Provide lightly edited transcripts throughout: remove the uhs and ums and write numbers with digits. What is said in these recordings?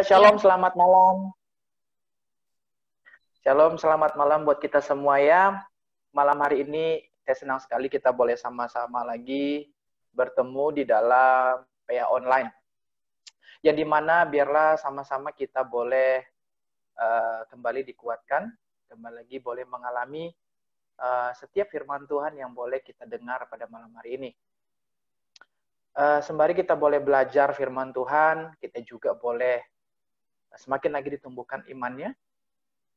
Ya, Shalom, selamat malam. Shalom, selamat malam buat kita semua ya. Malam hari ini saya senang sekali kita boleh sama-sama lagi bertemu di dalam PA online. Yang dimana biarlah sama-sama kita boleh kembali dikuatkan, kembali lagi boleh mengalami setiap firman Tuhan yang boleh kita dengar pada malam hari ini. Sembari kita boleh belajar firman Tuhan, kita juga boleh semakin lagi ditumbuhkan imannya.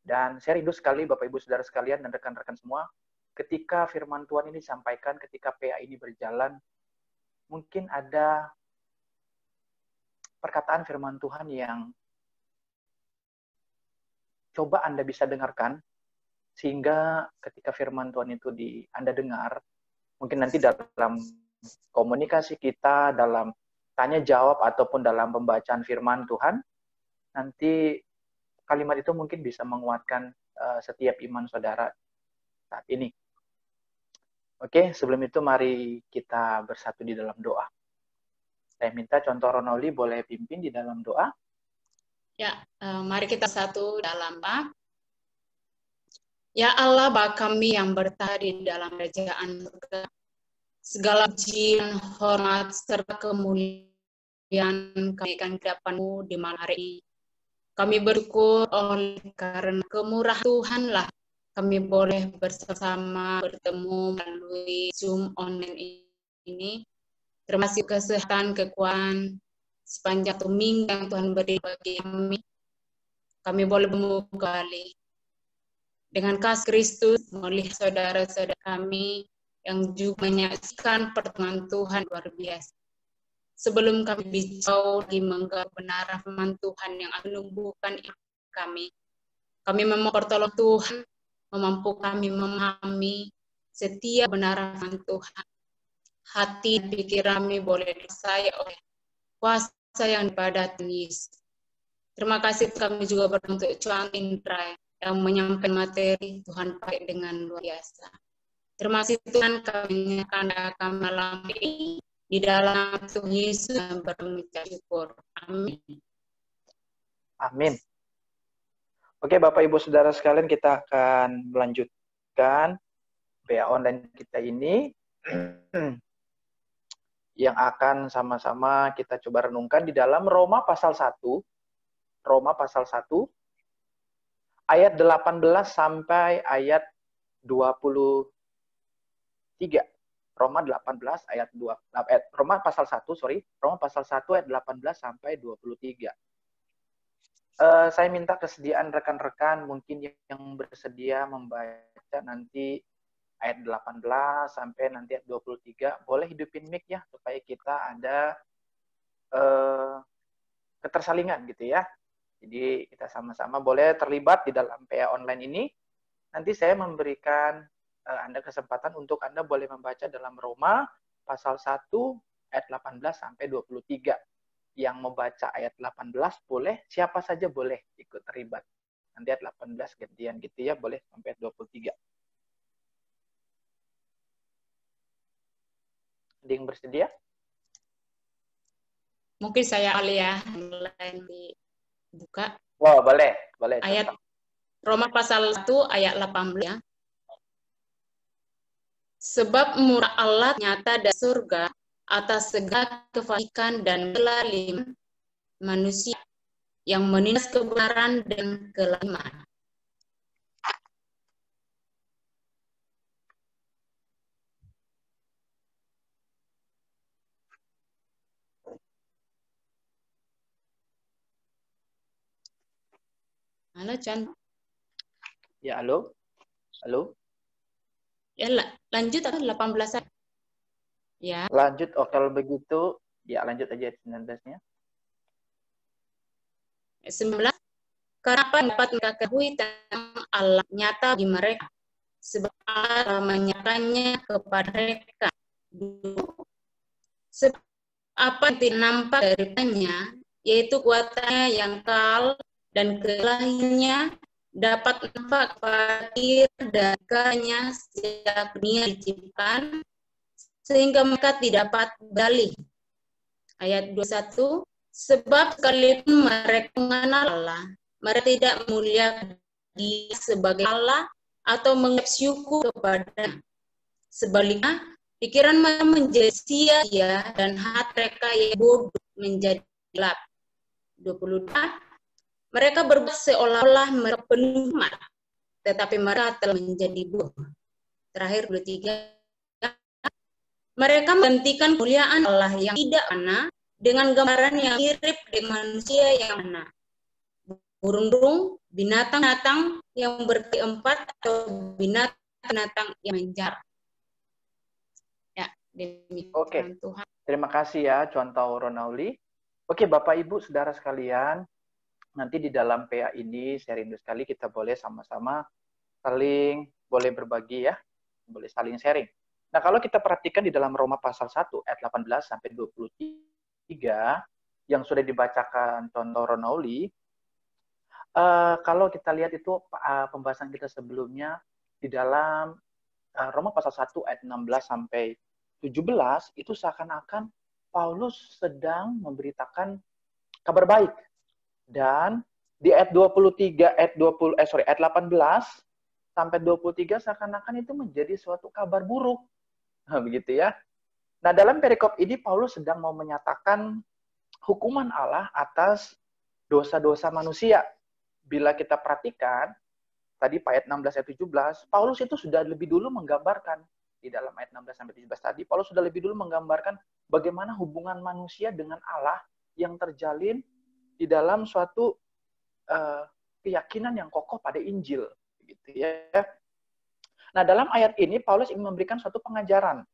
Dan saya rindu sekali Bapak Ibu Saudara sekalian dan rekan-rekan semua, ketika firman Tuhan ini disampaikan, ketika PA ini berjalan, mungkin ada perkataan firman Tuhan yang coba Anda bisa dengarkan, sehingga ketika firman Tuhan itu Anda dengar, mungkin nanti dalam komunikasi kita, dalam tanya jawab, ataupun dalam pembacaan firman Tuhan, nanti kalimat itu mungkin bisa menguatkan setiap iman saudara saat ini. Oke, sebelum itu mari kita bersatu di dalam doa. Saya minta contoh Ronoli boleh pimpin di dalam doa. ya, mari kita satu dalam doa. Ya Allah, Bapa kami yang bertahan di dalam kerajaan surga, segala pujian, hormat, serta kemuliaan kami akan kedapan-Mu di malam hari ini. Kami bersyukur oleh karena kemurahan Tuhanlah kami boleh bersama bertemu melalui Zoom online ini. Terima kasih kesehatan, kekuatan sepanjang minggu yang Tuhan beri bagi kami. Kami boleh bertemu kembali dengan kasih Kristus melihat saudara-saudara kami yang juga menyaksikan pertemuan Tuhan luar biasa. Sebelum kami bicara lagi menggali kebenaran firman Tuhan yang akan menumbuhkan iman kami memohon pertolongan Tuhan, memampu kami memahami setiap kebenaran firman Tuhan. Hati dan pikiran kami boleh dikuasai oleh kuasa yang daripada Yesus. Terima kasih kami juga berdoa untuk Cuan Indra yang menyampaikan materi Tuhan pakai dengan luar biasa. Terima kasih Tuhan, kami akan malam ini di dalam Tuhan Yesus dan berucap syukur. Amin. Amin. Oke, Bapak Ibu Saudara sekalian, kita akan melanjutkan PA online kita ini yang akan sama-sama kita coba renungkan di dalam Roma pasal 1. Roma pasal 1 ayat 18 sampai ayat 23. Roma 18 ayat 2 Roma pasal 1, Roma pasal 1 ayat 18 sampai 23. Saya minta kesediaan rekan-rekan mungkin yang bersedia membaca nanti ayat 18 sampai nanti ayat 23, boleh hidupin mic ya supaya kita ada ketersalingan gitu ya. Jadi kita sama-sama boleh terlibat di dalam PA online ini. Nanti saya memberikan Anda kesempatan untuk Anda boleh membaca dalam Roma pasal 1 ayat 18 sampai 23. Yang membaca ayat 18 boleh, siapa saja boleh ikut terlibat. Nanti ayat 18 gantian gitu ya, boleh sampai ayat 23. Ada yang bersedia? Mungkin saya kali ya, mulai dibuka. Wow, boleh. Ayat Contoh. Roma pasal 1 ayat 18 ya. Sebab murah Allah nyata dari surga atas segala kefasikan dan kelaliman manusia yang menindas kebenaran dan kelaliman. Halo, Chan. Ya, halo. Ya, lanjut atau 18 ya. Lanjut, oh kalau begitu, ya lanjut aja 19-nya. 19. Kenapa dapat mengetahui tentang Allah nyata bagi mereka? Sebab Allah menyatakannya kepada mereka. Sebab apa yang tidak nampak daripadanya, yaitu kuatannya yang kekal dan kelahirannya dapat nampak pada dagangnya sejak dunia diciptakan, sehingga mereka tidak dapat berdalih. Ayat 21, Sebab sekalipun mereka mengenal Allah, mereka tidak memuliakan Dia sebagai Allah atau mengucap syukur kepada. Sebaliknya, pikiran mereka menjadi sia-sia dan hati mereka yang bodoh menjadi gelap. 22. Mereka berbuat seolah-olah mereka penuh hikmat, tetapi mereka telah menjadi bodoh. Terakhir 23. Mereka menghentikan kemuliaan Allah yang tidak fana dengan gambaran yang mirip dengan manusia yang fana. Burung-burung, binatang-binatang yang berkeempat atau binatang-binatang yang menjar. Ya, demikian Oke. Tuhan. Terima kasih ya, contoh Ronauli. Oke, Bapak Ibu, Saudara sekalian, nanti di dalam PA ini, saya rindu sekali kita boleh sama-sama saling, boleh berbagi ya, boleh saling sharing. Nah, kalau kita perhatikan di dalam Roma pasal 1, ayat 18 sampai 23, yang sudah dibacakan contoh Ronauli, kalau kita lihat itu pembahasan kita sebelumnya di dalam Roma pasal 1 ayat 16 sampai 17 itu seakan-akan Paulus sedang memberitakan kabar baik. Dan di ayat 23 ayat 18 sampai 23 seakan-akan itu menjadi suatu kabar buruk. Nah, begitu ya. Nah, dalam perikop ini Paulus sedang mau menyatakan hukuman Allah atas dosa-dosa manusia. Bila kita perhatikan tadi ayat 16 ayat 17, Paulus itu sudah lebih dulu menggambarkan di dalam ayat 16 sampai 17 tadi, Paulus sudah lebih dulu menggambarkan bagaimana hubungan manusia dengan Allah yang terjalin di dalam suatu keyakinan yang kokoh pada Injil, gitu ya. Nah, dalam ayat ini Paulus ingin memberikan suatu pengajaran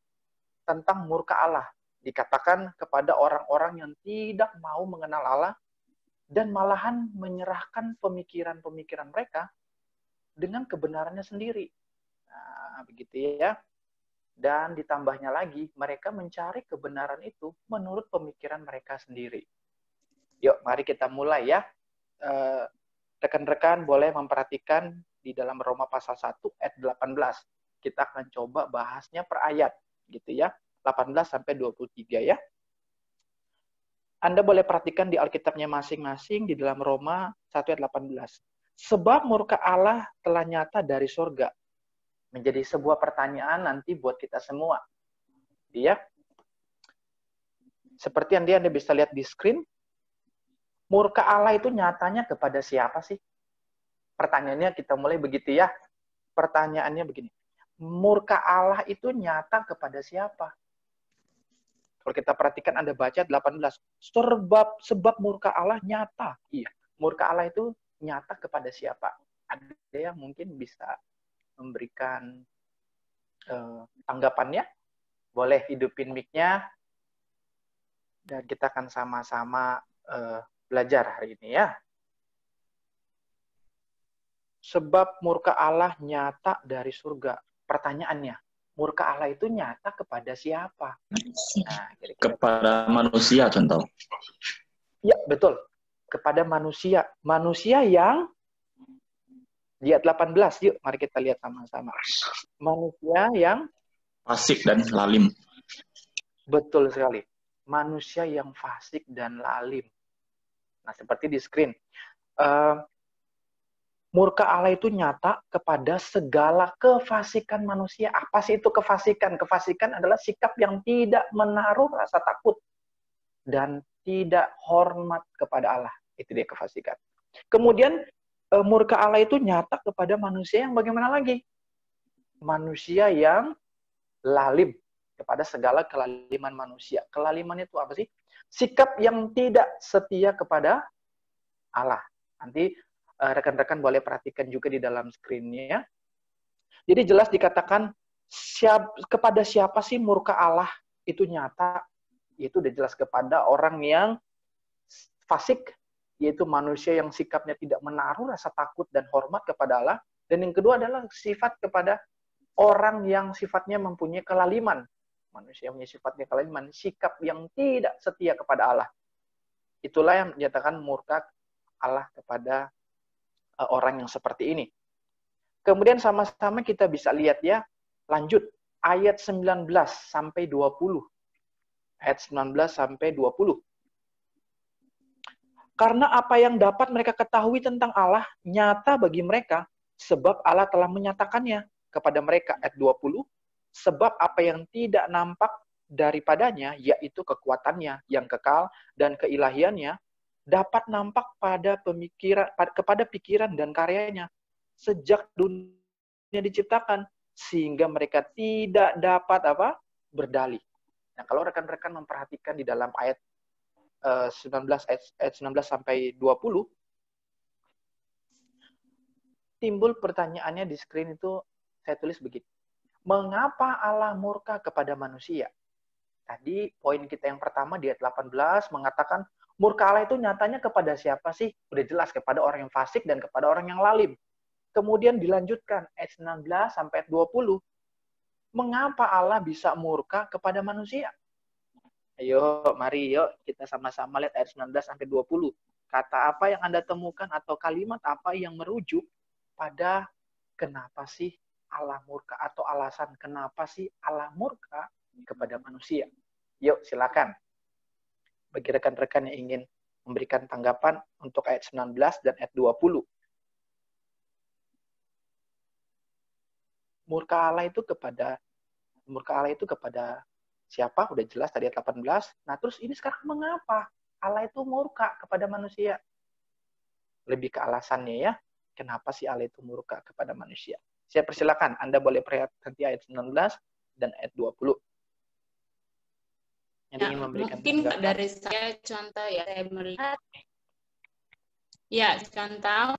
tentang murka Allah, dikatakan kepada orang-orang yang tidak mau mengenal Allah dan malahan menyerahkan pemikiran-pemikiran mereka dengan kebenarannya sendiri. Nah, begitu ya. Dan ditambahnya lagi, mereka mencari kebenaran itu menurut pemikiran mereka sendiri. Yuk, mari kita mulai ya. Rekan-rekan boleh memperhatikan di dalam Roma pasal 1 ayat 18. Kita akan coba bahasnya per ayat, gitu ya. 18 sampai 23 ya. Anda boleh perhatikan di Alkitabnya masing-masing di dalam Roma 1 ayat 18. Sebab murka Allah telah nyata dari surga. Menjadi sebuah pertanyaan nanti buat kita semua. Ya. Seperti yang Anda bisa lihat di screen, murka Allah itu nyatanya kepada siapa sih? Pertanyaannya kita mulai begitu ya. Pertanyaannya begini. Murka Allah itu nyata kepada siapa? Kalau kita perhatikan Anda baca 18. Sebab murka Allah nyata. Iya, murka Allah itu nyata kepada siapa? Ada yang mungkin bisa memberikan tanggapannya? Boleh hidupin mic-nya. Dan kita akan sama-sama belajar hari ini ya. Sebab murka Allah nyata dari surga. Pertanyaannya, murka Allah itu nyata kepada siapa? Nah, kepada manusia contoh. Ya, betul. Kepada manusia. Manusia yang di ayat 18, yuk mari kita lihat sama-sama. Manusia yang fasik dan lalim. Betul sekali. Manusia yang fasik dan lalim. Nah, seperti di screen. Murka Allah itu nyata kepada segala kefasikan manusia. Apa sih itu kefasikan? Kefasikan adalah sikap yang tidak menaruh rasa takut dan tidak hormat kepada Allah. Itu dia kefasikan. Kemudian murka Allah itu nyata kepada manusia yang bagaimana lagi? Manusia yang lalim, kepada segala kelaliman manusia. Kelaliman itu apa sih? Sikap yang tidak setia kepada Allah. Nanti rekan-rekan boleh perhatikan juga di dalam screen-nya. Jadi jelas dikatakan kepada siapa sih murka Allah itu nyata? Itu udah jelas kepada orang yang fasik, yaitu manusia yang sikapnya tidak menaruh rasa takut dan hormat kepada Allah. Dan yang kedua adalah sifat kepada orang yang sifatnya mempunyai kelaliman. Manusia yang punya sifatnya kelaliman, sikap yang tidak setia kepada Allah. Itulah yang menyatakan murka Allah kepada orang yang seperti ini. Kemudian sama-sama kita bisa lihat ya, lanjut ayat 19 sampai 20. Ayat 19 sampai 20. Karena apa yang dapat mereka ketahui tentang Allah nyata bagi mereka, sebab Allah telah menyatakannya kepada mereka. Ayat 20, sebab apa yang tidak nampak daripadanya, yaitu kekuatannya yang kekal dan keilahiannya, dapat nampak kepada pikiran dan karyanya sejak dunia diciptakan, sehingga mereka tidak dapat berdalih. Nah, kalau rekan-rekan memperhatikan di dalam ayat 19 sampai 20, timbul pertanyaannya di screen itu, saya tulis begini. Mengapa Allah murka kepada manusia? Tadi poin kita yang pertama di ayat 18 mengatakan murka Allah itu nyatanya kepada siapa sih? Udah jelas, kepada orang yang fasik dan kepada orang yang lalim. Kemudian dilanjutkan ayat 19 sampai ayat 20. Mengapa Allah bisa murka kepada manusia? Ayo, mari yuk kita sama-sama lihat ayat 19 sampai 20. Kata apa yang Anda temukan atau kalimat apa yang merujuk pada kenapa sih Allah murka, atau alasan kenapa sih Allah murka kepada manusia? Yuk, silakan. Bagi rekan-rekan yang ingin memberikan tanggapan untuk ayat 19 dan ayat 20. Murka Allah itu kepada siapa? Udah jelas tadi ayat 18. Nah, terus ini sekarang mengapa Allah itu murka kepada manusia? Lebih ke alasannya ya. Kenapa sih Allah itu murka kepada manusia? Saya persilakan, Anda boleh perhatikan ayat 19 dan ayat 20. Yang ingin memberikan mungkin tanggapan. dari saya contoh ya, saya melihat ya contoh.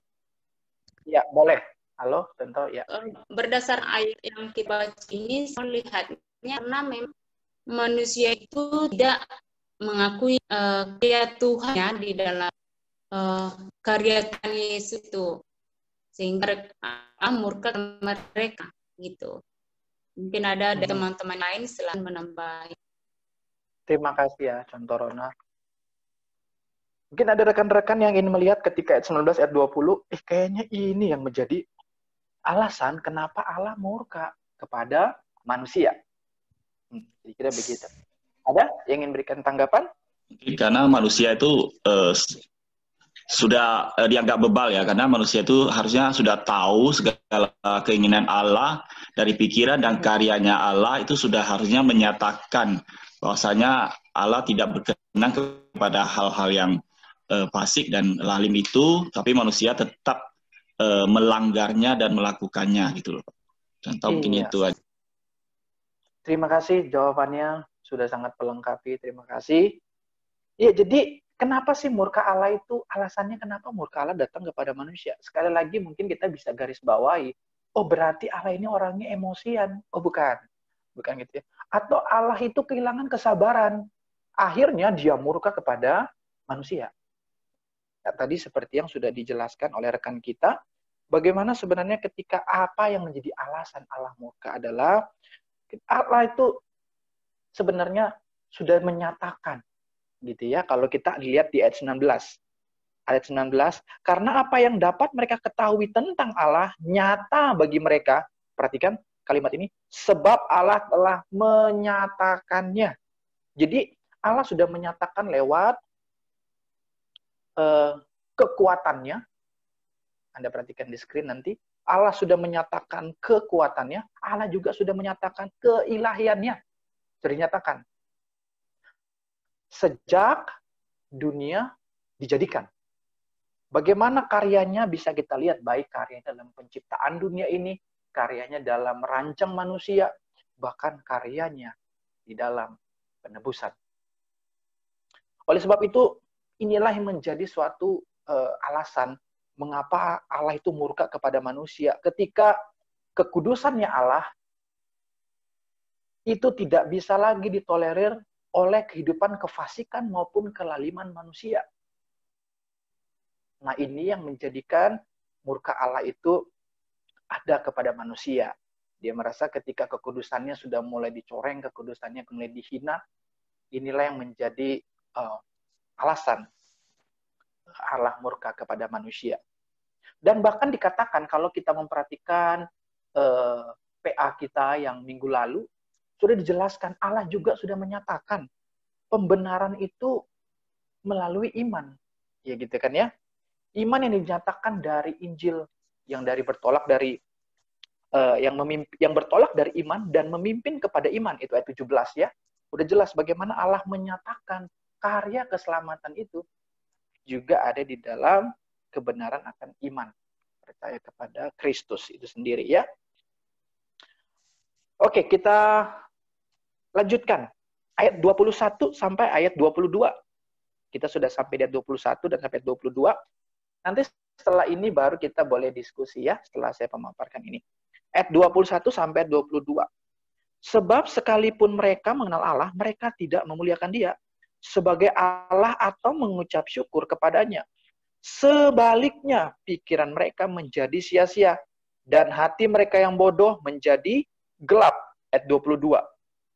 Ya, boleh. Halo, contoh ya. Berdasar ayat yang kita baca ini, saya melihatnya karena memang manusia itu tidak mengakui karya Tuhan ya, di dalam karya Tuhan Yesus itu, sehingga murka mereka gitu. Mungkin ada teman-teman lain selain menambah. Terima kasih ya, contoh Rona. Mungkin ada rekan-rekan yang ingin melihat ketika ayat 19 ayat 20, kayaknya ini yang menjadi alasan kenapa Allah murka kepada manusia. Kira-kira begitu. Ada yang ingin berikan tanggapan? Karena manusia itu sudah dianggap bebal ya, karena manusia itu harusnya sudah tahu segala keinginan Allah, dari pikiran dan karyanya Allah itu sudah harusnya menyatakan bahwasanya Allah tidak berkenan kepada hal-hal yang fasik dan lalim itu, tapi manusia tetap melanggarnya dan melakukannya gitu loh. Contoh mungkin itu aja. Terima kasih jawabannya, sudah sangat melengkapi. Terima kasih. Ya, jadi kenapa sih murka Allah itu, alasannya kenapa murka Allah datang kepada manusia? Sekali lagi mungkin kita bisa garis bawahi, oh berarti Allah ini orangnya emosian. Oh bukan. Bukan gitu ya. Atau Allah itu kehilangan kesabaran. Akhirnya dia murka kepada manusia. Ya, tadi seperti yang sudah dijelaskan oleh rekan kita, bagaimana sebenarnya ketika apa yang menjadi alasan Allah murka adalah Allah itu sebenarnya sudah menyatakan gitu ya, kalau kita lihat di ayat 19. Ayat 19, karena apa yang dapat mereka ketahui tentang Allah nyata bagi mereka. Perhatikan kalimat ini, sebab Allah telah menyatakannya. Jadi Allah sudah menyatakan lewat kekuatannya. Anda perhatikan di screen nanti. Allah sudah menyatakan kekuatannya. Allah juga sudah menyatakan keilahiannya. Sudah dinyatakan. Sejak dunia dijadikan. Bagaimana karyanya bisa kita lihat. Baik karyanya dalam penciptaan dunia ini. Karyanya dalam merancang manusia. Bahkan karyanya di dalam penebusan. Oleh sebab itu, inilah yang menjadi suatu alasan mengapa Allah itu murka kepada manusia. Ketika kekudusannya Allah itu tidak bisa lagi ditolerir oleh kehidupan kefasikan maupun kelaliman manusia. Nah, ini yang menjadikan murka Allah itu ada kepada manusia. Dia merasa ketika kekudusannya sudah mulai dicoreng, kekudusannya mulai dihina, inilah yang menjadi alasan Allah murka kepada manusia. Dan bahkan dikatakan kalau kita memperhatikan PA kita yang minggu lalu, sudah dijelaskan Allah juga sudah menyatakan pembenaran itu melalui iman. Ya gitu kan ya. Iman yang dinyatakan dari Injil, yang bertolak dari yang bertolak dari iman dan memimpin kepada iman, itu ayat 17 ya. Udah jelas bagaimana Allah menyatakan karya keselamatan itu juga ada di dalam kebenaran akan iman, percaya kepada Kristus itu sendiri ya. Oke, kita lanjutkan ayat 21 sampai ayat 22. Kita sudah sampai di ayat 21 dan sampai 22. Nanti setelah ini baru kita boleh diskusi ya, setelah saya memaparkan ini. Ayat 21 sampai 22. Sebab sekalipun mereka mengenal Allah, mereka tidak memuliakan Dia sebagai Allah atau mengucap syukur kepadanya. Sebaliknya, pikiran mereka menjadi sia-sia dan hati mereka yang bodoh menjadi gelap. Ayat 22.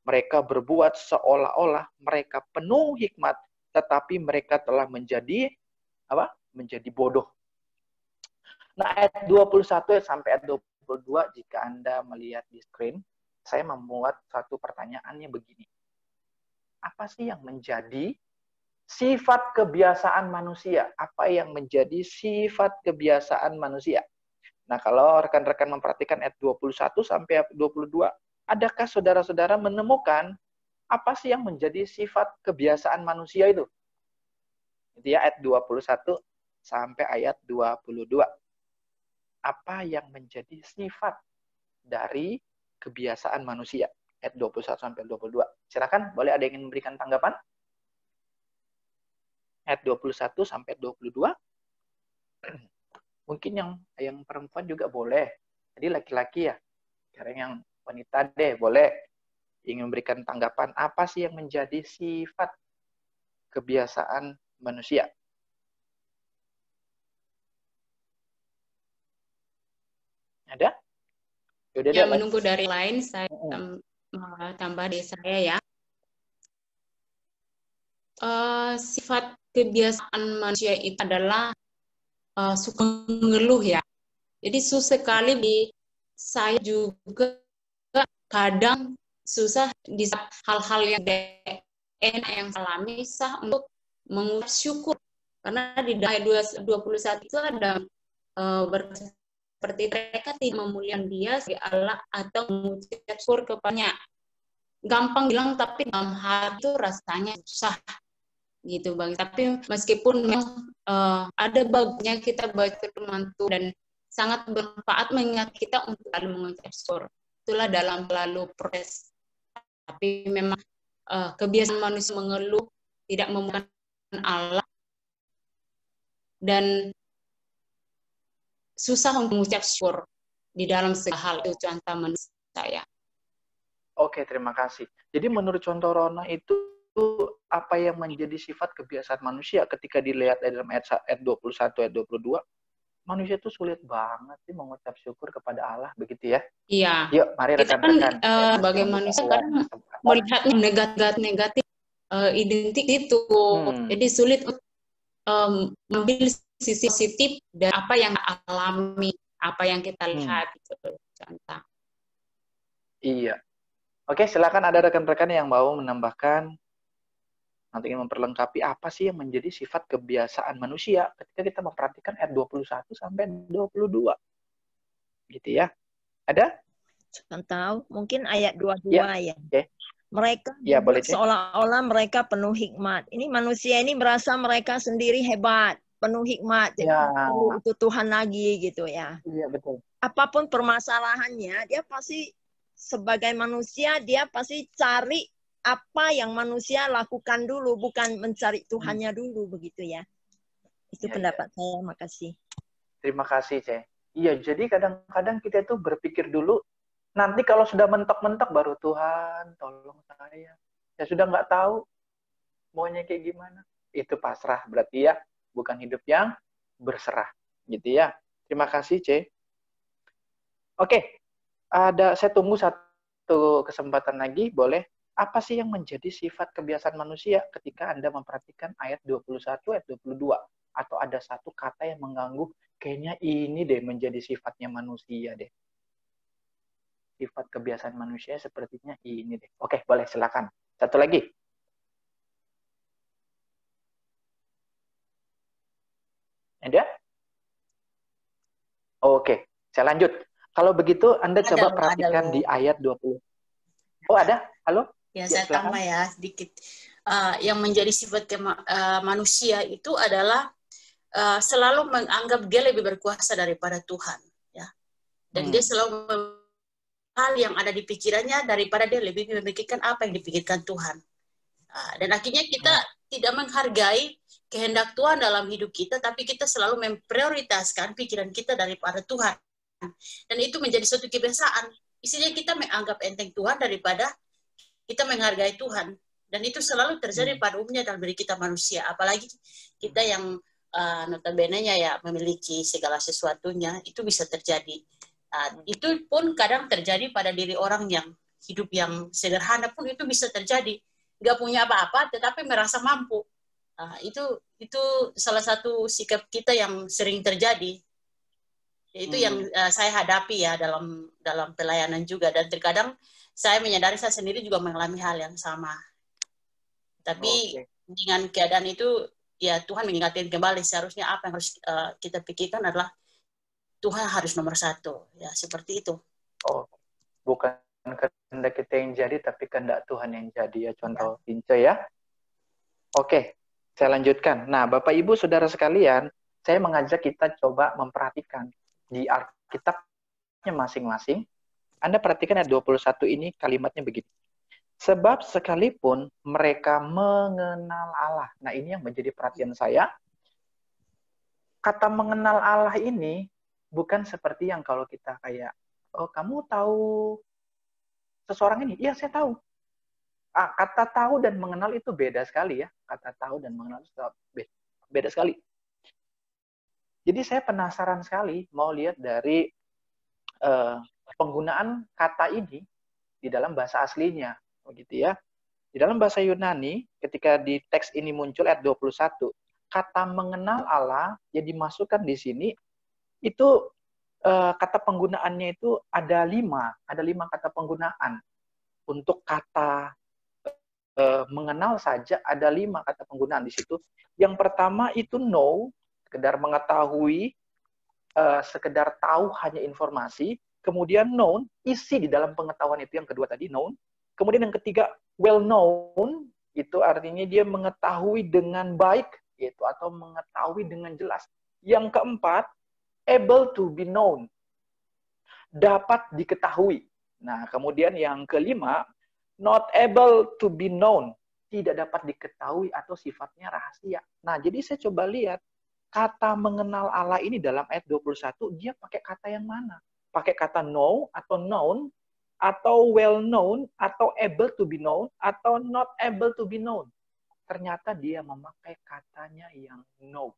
Mereka berbuat seolah-olah mereka penuh hikmat, tetapi mereka telah menjadi apa? Menjadi bodoh. Nah, ayat 21 sampai ayat 22, jika Anda melihat di screen, saya membuat satu pertanyaannya begini. Apa sih yang menjadi sifat kebiasaan manusia? Apa yang menjadi sifat kebiasaan manusia? Nah, kalau rekan-rekan memperhatikan ayat 21 sampai ayat 22, adakah saudara-saudara menemukan apa sih yang menjadi sifat kebiasaan manusia itu? Itu ya, ayat 21 sampai ayat 22. Apa yang menjadi sifat dari kebiasaan manusia? Ayat 21 sampai 22. Silakan, boleh ada yang ingin memberikan tanggapan? Ayat 21 sampai 22. Mungkin yang perempuan juga boleh. Jadi laki-laki ya. Sekarang yang wanita deh, boleh ingin memberikan tanggapan apa sih yang menjadi sifat kebiasaan manusia? Ada? Yaudah, Ya, menunggu dari lain, saya tambah dari saya ya. Sifat kebiasaan manusia itu adalah suka mengeluh ya. Jadi susah sekali saya juga kadang susah di hal-hal yang enak yang saya alami susah untuk mengucap syukur. Karena di ayat 21 itu ada seperti mereka tidak memuliakan Dia sebagai Allah atau mengucap syukur kepadanya. Gampang bilang tapi dalam hati itu rasanya susah gitu Bang. Tapi meskipun memang ada bagusnya kita baca firman Tuhan dan sangat bermanfaat mengingat kita untuk selalu mengucap syukur. Itulah dalam lalu proses. Tapi memang kebiasaan manusia mengeluh, tidak memuliakan Allah dan susah untuk mengucap syukur di dalam segala hal. Itu contoh menurut saya. Oke, terima kasih. Jadi menurut contoh Rona itu apa yang menjadi sifat kebiasaan manusia ketika dilihat dalam ayat 21, ayat 22, manusia itu sulit banget sih mengucap syukur kepada Allah, begitu ya? Iya. Yuk, mari rekan-rekan. Sebagai manusia kadang melihatnya negatif identik itu. Jadi sulit untuk mengambil sisi positif dari apa yang alami, apa yang kita lihat gitu. Contoh. Iya. Oke, silakan ada rekan-rekan yang mau menambahkan nanti ingin memperlengkapi apa sih yang menjadi sifat kebiasaan manusia ketika kita memperhatikan ayat 21 sampai 22. Gitu ya. Ada? Tahu, mungkin ayat 22 ya. Okay. Mereka seolah-olah mereka penuh hikmat. Ini manusia ini merasa mereka sendiri hebat, penuh hikmat. Jadi perlu itu Tuhan lagi gitu ya. Iya, betul. Apapun permasalahannya, dia pasti sebagai manusia dia pasti cari apa yang manusia lakukan dulu, bukan mencari Tuhannya dulu begitu ya. Itu pendapat saya. Makasih. Terima kasih, Ce. Iya, jadi kadang-kadang kita itu berpikir dulu, nanti kalau sudah mentok-mentok baru Tuhan, tolong saya. Saya sudah nggak tahu maunya kayak gimana. Itu pasrah berarti ya, bukan hidup yang berserah. Gitu ya. Terima kasih, Ce. Oke, saya tunggu satu kesempatan lagi, boleh. Apa sih yang menjadi sifat kebiasaan manusia ketika Anda memperhatikan ayat 21, ayat 22? Atau ada satu kata yang mengganggu, kayaknya ini deh menjadi sifatnya manusia deh. Sifat kebiasaan manusia sepertinya ini deh. Oke, boleh, silakan. Satu lagi. Oke, saya lanjut. Kalau begitu Anda Ada coba loh, perhatikan ada di loh. ayat 20. Oh, ada? Halo? Ya, Ya, saya silakan. tambah ya sedikit. Yang menjadi sifat manusia itu adalah selalu menganggap dia lebih berkuasa daripada Tuhan, ya. Dan dia selalu hal yang ada di pikirannya daripada dia lebih memikirkan apa yang dipikirkan Tuhan. Dan akhirnya kita tidak menghargai kehendak Tuhan dalam hidup kita, tapi kita selalu memprioritaskan pikiran kita daripada Tuhan. Dan itu menjadi suatu kebiasaan. Isinya kita menganggap enteng Tuhan daripada kita menghargai Tuhan. Dan itu selalu terjadi pada umumnya dalam diri kita manusia. Apalagi kita yang notabene-nya ya memiliki segala sesuatunya, itu bisa terjadi. Itu pun kadang terjadi pada diri orang yang hidup yang sederhana pun itu bisa terjadi. Nggak punya apa-apa, tetapi merasa mampu. Itu salah satu sikap kita yang sering terjadi. Itu yang saya hadapi ya dalam pelayanan juga. Dan terkadang saya menyadari saya sendiri juga mengalami hal yang sama. Tapi dengan keadaan itu, ya Tuhan mengingatkan kembali seharusnya apa yang harus kita pikirkan adalah Tuhan harus nomor satu, ya seperti itu. Oh, bukan kehendak kita yang jadi, tapi kehendak Tuhan yang jadi ya, contoh Vince ya. Oke, saya lanjutkan. Nah, Bapak Ibu Saudara sekalian, saya mengajak kita coba memperhatikan di Alkitabnya masing-masing. Anda perhatikan ayat 21 ini kalimatnya begini. Sebab sekalipun mereka mengenal Allah. Nah, ini yang menjadi perhatian saya. Kata mengenal Allah ini bukan seperti yang kalau kita kayak, oh kamu tahu seseorang ini? Iya, saya tahu. Kata tahu dan mengenal itu beda sekali ya. Kata tahu dan mengenal itu beda sekali. Jadi saya penasaran sekali mau lihat dari penggunaan kata ini di dalam bahasa aslinya. Begitu ya. Di dalam bahasa Yunani, ketika di teks ini muncul ayat 21, kata mengenal Allah yang dimasukkan di sini, itu kata penggunaannya itu ada 5 kata penggunaan. Untuk kata mengenal saja ada 5 kata penggunaan di situ. Yang pertama itu know, sekedar mengetahui, sekedar tahu hanya informasi. Kemudian known, isi di dalam pengetahuan itu yang kedua tadi known. Kemudian yang ketiga well known, itu artinya dia mengetahui dengan baik, gitu, atau mengetahui dengan jelas. Yang keempat able to be known, dapat diketahui. Nah, kemudian yang kelima not able to be known, tidak dapat diketahui atau sifatnya rahasia. Nah, jadi saya coba lihat kata mengenal Allah ini dalam ayat 21, dia pakai kata yang mana? Pakai kata know atau known, atau well known, atau able to be known, atau not able to be known. Ternyata dia memakai katanya yang know.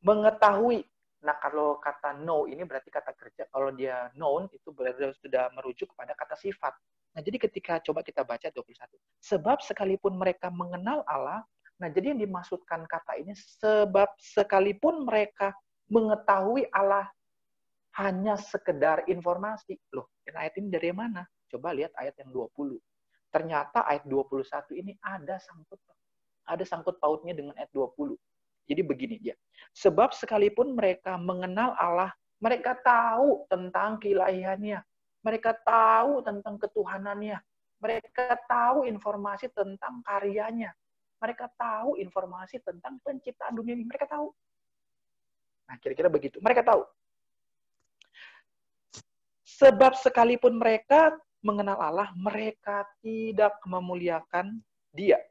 Mengetahui. Nah, kalau kata know ini berarti kata kerja. Kalau dia known, itu berarti sudah merujuk kepada kata sifat. Nah, jadi ketika coba kita baca 21. Sebab sekalipun mereka mengenal Allah, nah jadi yang dimaksudkan kata ini, sebab sekalipun mereka mengetahui Allah hanya sekedar informasi. Loh, ayat ini dari mana? Coba lihat ayat yang 20. Ternyata ayat 21 ini ada sangkut pautnya dengan ayat 20. Jadi begini dia. Sebab sekalipun mereka mengenal Allah, mereka tahu tentang keilahiannya. Mereka tahu tentang ketuhanannya. Mereka tahu informasi tentang karyanya. Mereka tahu informasi tentang penciptaan dunia ini. Mereka tahu. Nah, kira-kira begitu. Mereka tahu. Sebab sekalipun mereka mengenal Allah, mereka tidak memuliakan Dia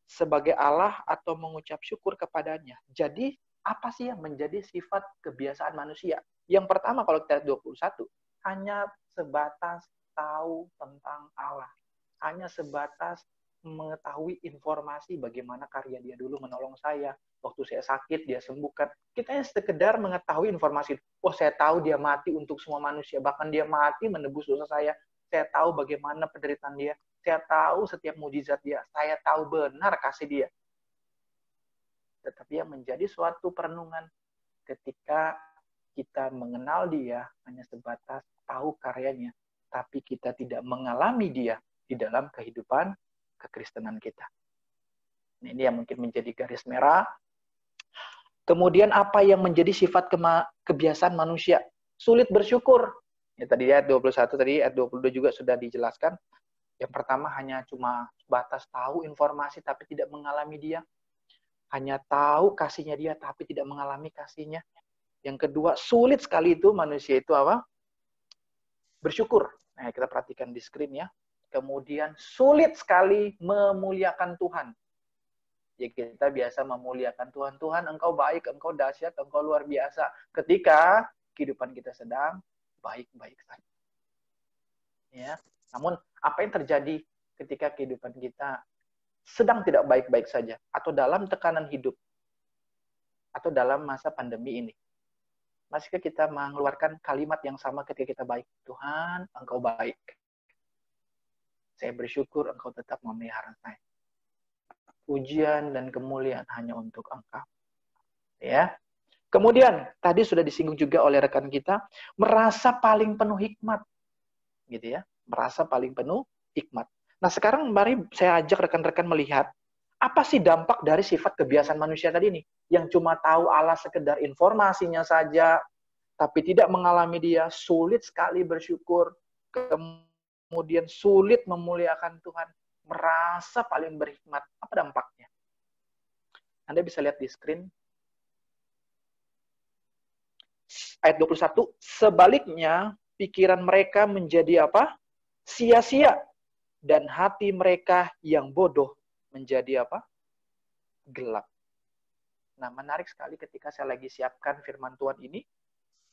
sebagai Allah atau mengucap syukur kepadanya. Jadi, apa sih yang menjadi sifat kebiasaan manusia? Yang pertama, kalau kita lihat 21, hanya sebatas tahu tentang Allah. Hanya sebatas mengetahui informasi bagaimana karya dia dulu menolong saya. Waktu saya sakit, dia sembuhkan. Kita sekedar mengetahui informasi. Oh, saya tahu dia mati untuk semua manusia. Bahkan dia mati menebus dosa saya. Saya tahu bagaimana penderitaan dia. Saya tahu setiap mujizat dia. Saya tahu benar kasih dia. Tetapi yang menjadi suatu perenungan ketika kita mengenal dia hanya sebatas tahu karyanya, tapi kita tidak mengalami dia di dalam kehidupan kekristenan kita. Nah, ini yang mungkin menjadi garis merah. Kemudian apa yang menjadi sifat kebiasaan manusia? Sulit bersyukur. Ya, tadi ayat 21, tadi ayat 22 juga sudah dijelaskan. Yang pertama hanya cuma batas tahu informasi tapi tidak mengalami dia. Hanya tahu kasihnya dia tapi tidak mengalami kasihnya. Yang kedua, sulit sekali itu manusia itu apa? Bersyukur. Nah, kita perhatikan di screen ya. Kemudian sulit sekali memuliakan Tuhan. Ya, kita biasa memuliakan Tuhan. Tuhan, Engkau baik, Engkau dahsyat, Engkau luar biasa. Ketika kehidupan kita sedang baik-baik saja. Ya. Namun, apa yang terjadi ketika kehidupan kita sedang tidak baik-baik saja? Atau dalam tekanan hidup? Atau dalam masa pandemi ini? Masihkah kita mengeluarkan kalimat yang sama ketika kita baik? Tuhan, Engkau baik. Saya bersyukur Engkau tetap memelihara saya. Pujian dan kemuliaan hanya untuk Engkau. Ya. Kemudian tadi sudah disinggung juga oleh rekan kita, merasa paling penuh hikmat. Gitu ya. Merasa paling penuh hikmat. Nah, sekarang mari saya ajak rekan-rekan melihat apa sih dampak dari sifat kebiasaan manusia tadi ini yang cuma tahu Allah sekedar informasinya saja tapi tidak mengalami dia, sulit sekali bersyukur, kemudian sulit memuliakan Tuhan. Merasa paling berhikmat. Apa dampaknya? Anda bisa lihat di screen. Ayat 21. Sebaliknya, pikiran mereka menjadi apa? Sia-sia. Dan hati mereka yang bodoh menjadi apa? Gelap. Nah, menarik sekali ketika saya lagi siapkan firman Tuhan ini.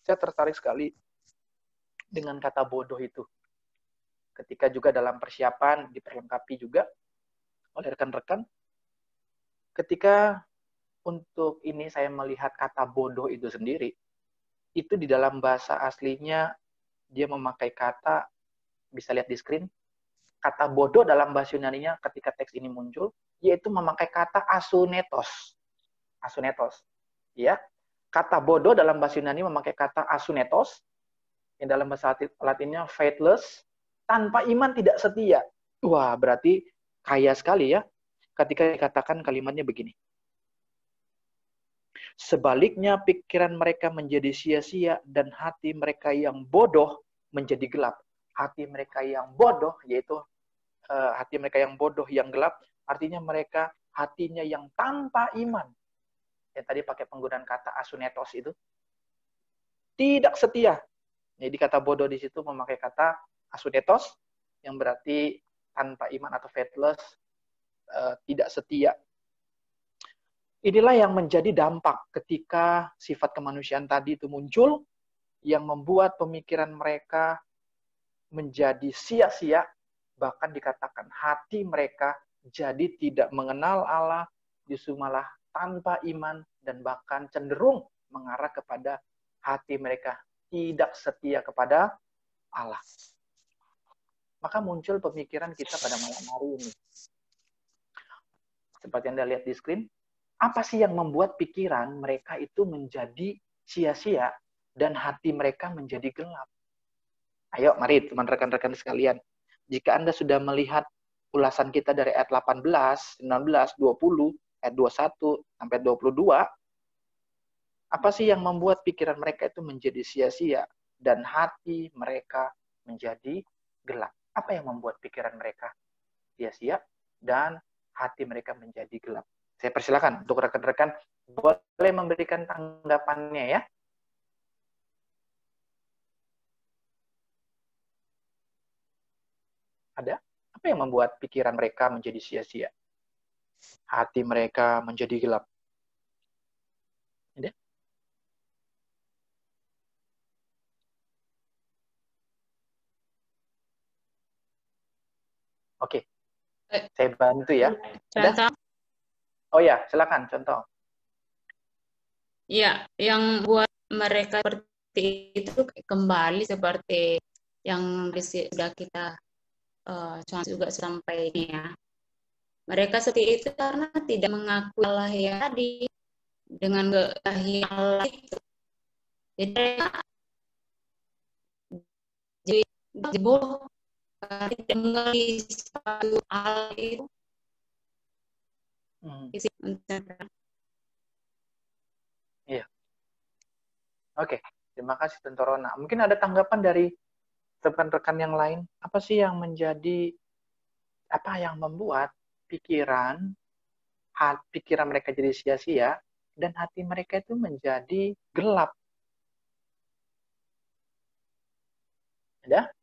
Saya tertarik sekali dengan kata bodoh itu. Ketika juga dalam persiapan diperlengkapi juga oleh rekan-rekan. Ketika untuk ini saya melihat kata bodoh itu sendiri, itu di dalam bahasa aslinya dia memakai kata, bisa lihat di screen, kata bodoh dalam bahasa Yunani-nya ketika teks ini muncul, yaitu memakai kata asunetos. Asunetos. Ya. Kata bodoh dalam bahasa Yunani memakai kata asunetos, yang dalam bahasa Latinnya faithless, tanpa iman tidak setia. Wah, berarti kaya sekali ya ketika dikatakan kalimatnya begini. Sebaliknya pikiran mereka menjadi sia-sia dan hati mereka yang bodoh menjadi gelap. Hati mereka yang bodoh, yaitu hati mereka yang bodoh yang gelap, artinya mereka hatinya yang tanpa iman. Yang tadi pakai penggunaan kata asunetos itu. Tidak setia. Jadi kata bodoh di situ memakai kata asunetos, yang berarti tanpa iman atau faithless, tidak setia. Inilah yang menjadi dampak ketika sifat kemanusiaan tadi itu muncul, yang membuat pemikiran mereka menjadi sia-sia, bahkan dikatakan hati mereka jadi tidak mengenal Allah, justru malah tanpa iman, dan bahkan cenderung mengarah kepada hati mereka tidak setia kepada Allah. Maka muncul pemikiran kita pada malam hari ini. Seperti Anda lihat di screen, apa sih yang membuat pikiran mereka itu menjadi sia-sia dan hati mereka menjadi gelap? Ayo, mari teman rekan-rekan sekalian. Jika Anda sudah melihat ulasan kita dari ayat 18, 19, 20, ayat 21, sampai 22, apa sih yang membuat pikiran mereka itu menjadi sia-sia dan hati mereka menjadi gelap? Apa yang membuat pikiran mereka sia-sia dan hati mereka menjadi gelap? Saya persilakan untuk rekan-rekan boleh memberikan tanggapannya ya. Ada? Apa yang membuat pikiran mereka menjadi sia-sia? Hati mereka menjadi gelap. Ada? Oke. Saya bantu ya. Ada? Oh ya, silakan contoh. Ya, yang buat mereka seperti itu kembali seperti yang sudah kita juga sampai ini ya. Mereka seperti itu karena tidak mengakui Allah ya dengan keahlian Allah itu. Jadi mereka jadi bodoh, tidak mengerti satu Allah itu. Oke, terima kasih Tante Rona. Mungkin ada tanggapan dari rekan-rekan yang lain. Apa sih yang membuat pikiran mereka jadi sia-sia dan hati mereka itu menjadi gelap? Ada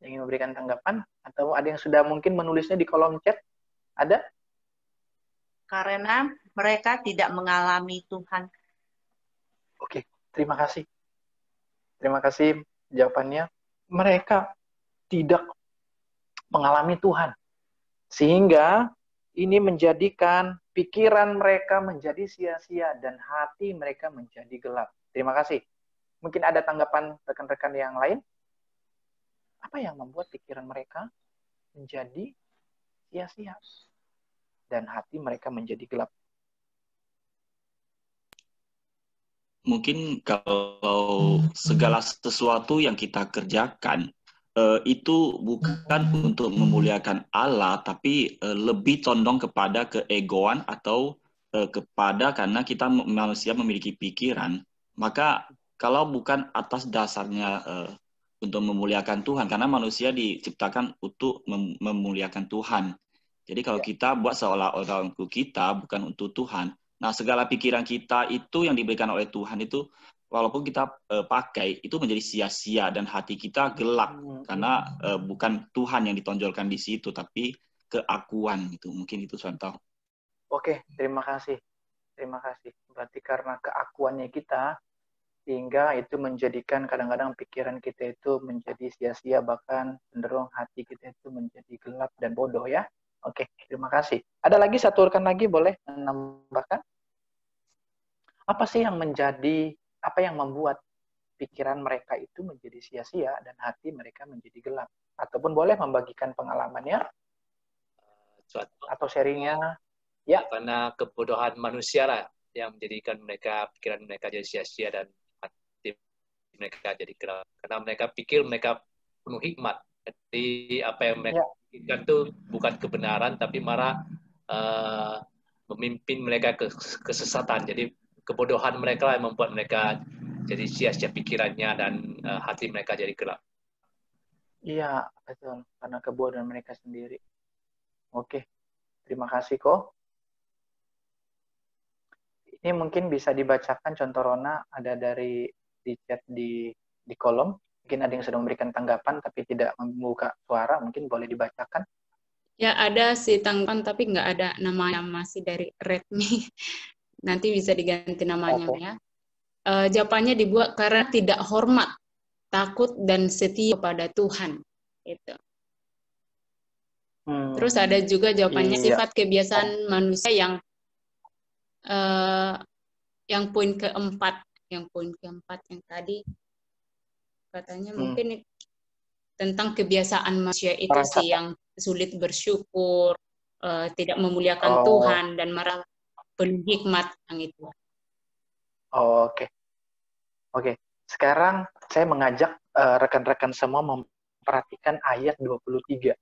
yang ingin memberikan tanggapan? Atau ada yang sudah mungkin menulisnya di kolom chat? Ada? Karena mereka tidak mengalami Tuhan. Oke, terima kasih. Terima kasih jawabannya. Mereka tidak mengalami Tuhan. Sehingga ini menjadikan pikiran mereka menjadi sia-sia dan hati mereka menjadi gelap. Terima kasih. Mungkin ada tanggapan rekan-rekan yang lain? Apa yang membuat pikiran mereka menjadi sia-sia dan hati mereka menjadi gelap? Mungkin kalau segala sesuatu yang kita kerjakan itu bukan untuk memuliakan Allah, tapi lebih condong kepada keegoan atau kepada karena kita manusia memiliki pikiran, maka kalau bukan atas dasarnya untuk memuliakan Tuhan, karena manusia diciptakan untuk memuliakan Tuhan. Jadi kalau kita buat seolah-olah untuk kita, bukan untuk Tuhan. Nah, segala pikiran kita itu yang diberikan oleh Tuhan itu, walaupun kita pakai, itu menjadi sia-sia dan hati kita gelap. Karena bukan Tuhan yang ditonjolkan di situ, tapi keakuan. Gitu. Mungkin itu contoh. Oke, terima kasih. Terima kasih. Berarti karena keakuannya kita, sehingga itu menjadikan kadang-kadang pikiran kita itu menjadi sia-sia, bahkan cenderung hati kita itu menjadi gelap dan bodoh ya. Oke, terima kasih. Ada lagi satu rekan lagi boleh menambahkan? Apa sih yang membuat pikiran mereka itu menjadi sia-sia dan hati mereka menjadi gelap? Ataupun boleh membagikan pengalamannya atau sharingnya? Ya. Karena kebodohan manusia lah yang menjadikan pikiran mereka jadi sia-sia dan hati mereka jadi gelap. Karena mereka pikir mereka penuh hikmat. Jadi apa yang mereka pikirkan itu bukan kebenaran, tapi malah memimpin mereka ke kesesatan. Jadi kebodohan mereka lah yang membuat mereka jadi sia-sia pikirannya dan hati mereka jadi gelap. Iya, betul. Karena kebodohan mereka sendiri. Oke, terima kasih kok. Ini mungkin bisa dibacakan contoh Rona, ada di chat di kolom. Mungkin ada yang sedang memberikan tanggapan tapi tidak membuka suara, mungkin boleh dibacakan. Ya, ada sih tanggapan tapi nggak ada namanya, masih dari Redmi. Nanti bisa diganti namanya ya. Jawabannya dibuat karena tidak hormat, takut dan setia pada Tuhan. Itu. Terus ada juga jawabannya sifat kebiasaan manusia yang poin keempat yang tadi katanya mungkin tentang kebiasaan manusia itu sih yang sulit bersyukur, tidak memuliakan Tuhan dan marah penuh hikmat yang itu. Oke. Sekarang saya mengajak rekan-rekan semua memperhatikan ayat 23.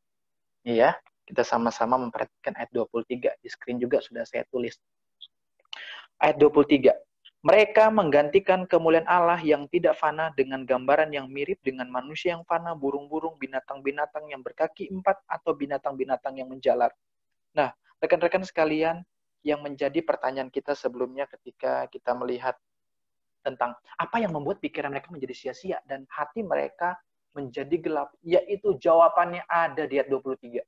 Ya, kita sama-sama memperhatikan ayat 23. Di screen juga sudah saya tulis. Ayat 23. Mereka menggantikan kemuliaan Allah yang tidak fana dengan gambaran yang mirip dengan manusia yang fana, burung-burung, binatang-binatang yang berkaki 4, atau binatang-binatang yang menjalar. Nah, rekan-rekan sekalian, yang menjadi pertanyaan kita sebelumnya ketika kita melihat tentang apa yang membuat pikiran mereka menjadi sia-sia dan hati mereka menjadi gelap, yaitu jawabannya ada di ayat 23.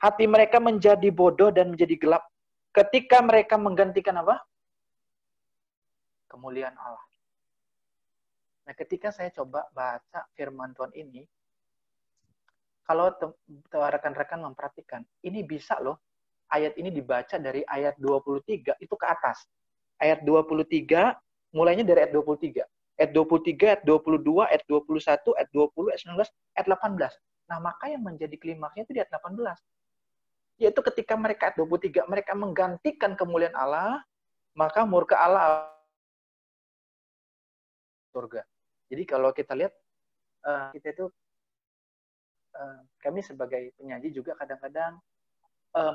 Hati mereka menjadi bodoh dan menjadi gelap ketika mereka menggantikan apa? Kemuliaan Allah. Nah, ketika saya coba baca firman Tuhan ini, kalau rekan-rekan memperhatikan, ini bisa loh, ayat ini dibaca dari ayat 23 itu ke atas. Ayat 23, mulainya dari ayat 23. Ayat 23, ayat 22, ayat 21, ayat 20, ayat 19, ayat 18. Nah, maka yang menjadi klimaksnya itu di ayat 18. Yaitu ketika mereka ayat 23, mereka menggantikan kemuliaan Allah, maka murka Allah surga. Jadi kalau kita lihat, kita itu, kami sebagai penyaji juga kadang-kadang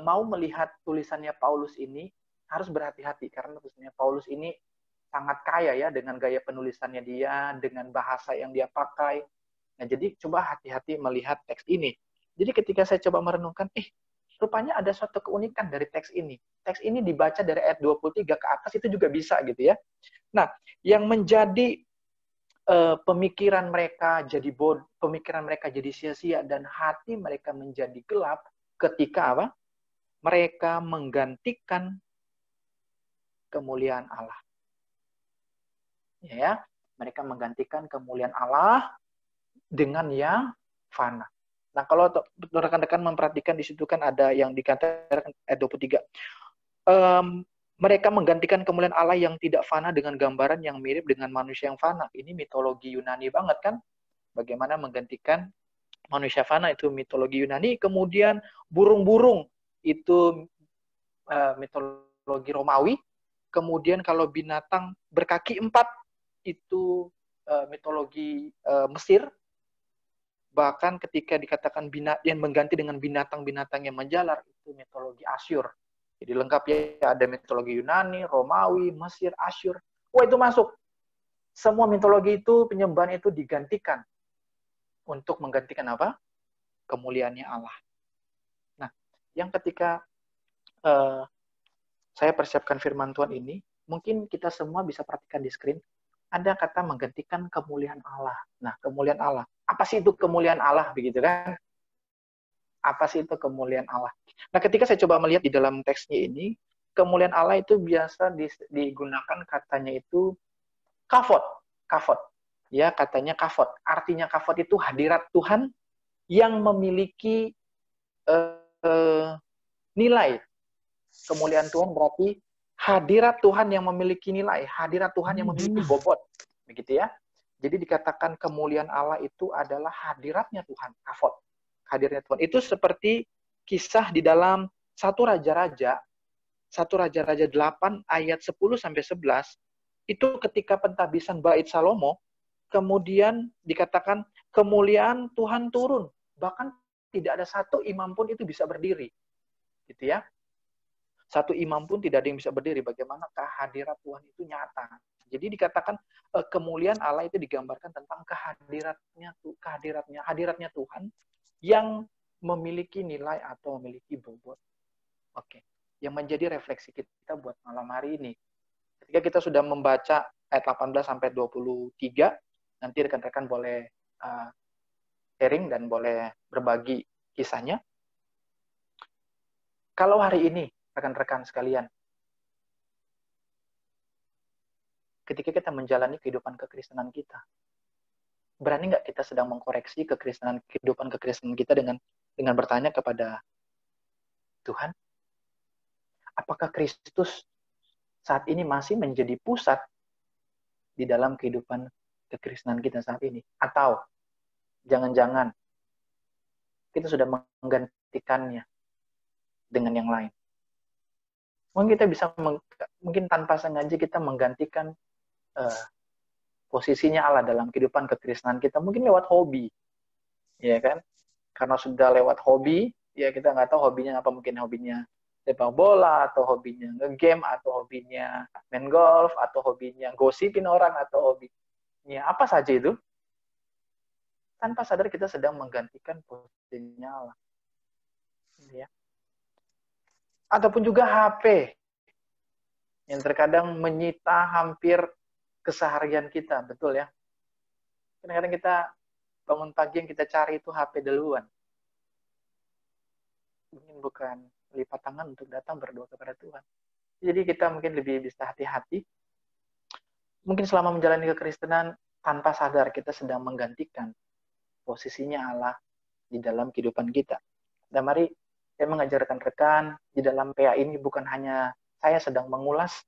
mau melihat tulisannya Paulus ini, harus berhati-hati. Karena tulisannya Paulus ini sangat kaya ya dengan gaya penulisannya dia, dengan bahasa yang dia pakai. Nah, jadi coba hati-hati melihat teks ini. Jadi ketika saya coba merenungkan, rupanya ada suatu keunikan dari teks ini. Teks ini dibaca dari ayat 23 ke atas itu juga bisa gitu ya. Nah, yang menjadi pemikiran mereka jadi sia-sia dan hati mereka menjadi gelap ketika apa? Mereka menggantikan kemuliaan Allah. Ya, mereka menggantikan kemuliaan Allah dengan yang fana. Nah, kalau rekan-rekan memperhatikan di situ kan ada yang dikatakan ayat 23. Mereka menggantikan kemuliaan Allah yang tidak fana dengan gambaran yang mirip dengan manusia yang fana. Ini mitologi Yunani banget kan? Bagaimana menggantikan manusia fana, itu mitologi Yunani. Kemudian burung-burung itu mitologi Romawi. Kemudian kalau binatang berkaki 4 itu mitologi Mesir. Bahkan ketika dikatakan yang mengganti dengan binatang-binatang yang menjalar, itu mitologi Asyur. Jadi lengkap ya, ada mitologi Yunani, Romawi, Mesir, Asyur. Wah, itu masuk. Semua mitologi itu, penyembahan itu digantikan. Untuk menggantikan apa? Kemuliaannya Allah. Nah, yang ketika saya persiapkan firman Tuhan ini, mungkin kita semua bisa perhatikan di screen, ada kata menggantikan kemuliaan Allah. Nah, kemuliaan Allah. Apa sih itu kemuliaan Allah? Begitu kan? Apa sih itu kemuliaan Allah? Nah, ketika saya coba melihat di dalam teksnya ini, kemuliaan Allah itu biasa digunakan katanya itu kafot. Kafot. Ya, katanya kafot. Artinya kafot itu hadirat Tuhan yang memiliki nilai. Kemuliaan Tuhan berarti hadirat Tuhan yang memiliki nilai, hadirat Tuhan yang memiliki bobot. Begitu ya. Jadi dikatakan kemuliaan Allah itu adalah hadiratnya Tuhan, kafot. Hadirnya Tuhan. Itu seperti kisah di dalam 1 Raja-Raja 8 ayat 10 sampai 11, itu ketika pentabisan Bait Salomo, kemudian dikatakan kemuliaan Tuhan turun, bahkan tidak ada satu imam pun itu bisa berdiri. Gitu ya. Satu imam pun tidak ada yang bisa berdiri. Bagaimana kehadirat Tuhan itu nyata. Jadi dikatakan kemuliaan Allah itu digambarkan tentang hadiratnya Tuhan yang memiliki nilai atau memiliki bobot. Oke. Yang menjadi refleksi kita buat malam hari ini. Ketika kita sudah membaca ayat 18 sampai 23, nanti rekan-rekan boleh sharing dan boleh berbagi kisahnya. Kalau hari ini, rekan-rekan sekalian, ketika kita menjalani kehidupan kekristenan kita, berani nggak kita sedang mengkoreksi kehidupan kekristenan kita dengan bertanya kepada Tuhan, apakah Kristus saat ini masih menjadi pusat di dalam kehidupan kekristenan kita saat ini? Atau jangan-jangan kita sudah menggantikannya dengan yang lain? Mungkin kita bisa, mungkin tanpa sengaja kita menggantikan posisinya Allah dalam kehidupan kekristenan kita, mungkin lewat hobi, ya kan? Karena sudah lewat hobi, ya kita nggak tahu hobinya apa, mungkin hobinya sepak bola, atau hobinya nge-game, atau hobinya main golf, atau hobinya gosipin orang, atau hobinya apa saja itu. Tanpa sadar kita sedang menggantikan posisinya Allah. Ya. Ataupun juga HP, yang terkadang menyita hampir keseharian kita, betul ya? Kadang-kadang kita bangun pagi yang kita cari itu HP duluan. Mungkin bukan lipat tangan untuk datang berdoa kepada Tuhan. Jadi kita mungkin lebih bisa hati-hati. Mungkin selama menjalani kekristenan, tanpa sadar kita sedang menggantikan posisinya Allah di dalam kehidupan kita. Dan mari saya mengajarkan rekan di dalam PA ini bukan hanya saya sedang mengulas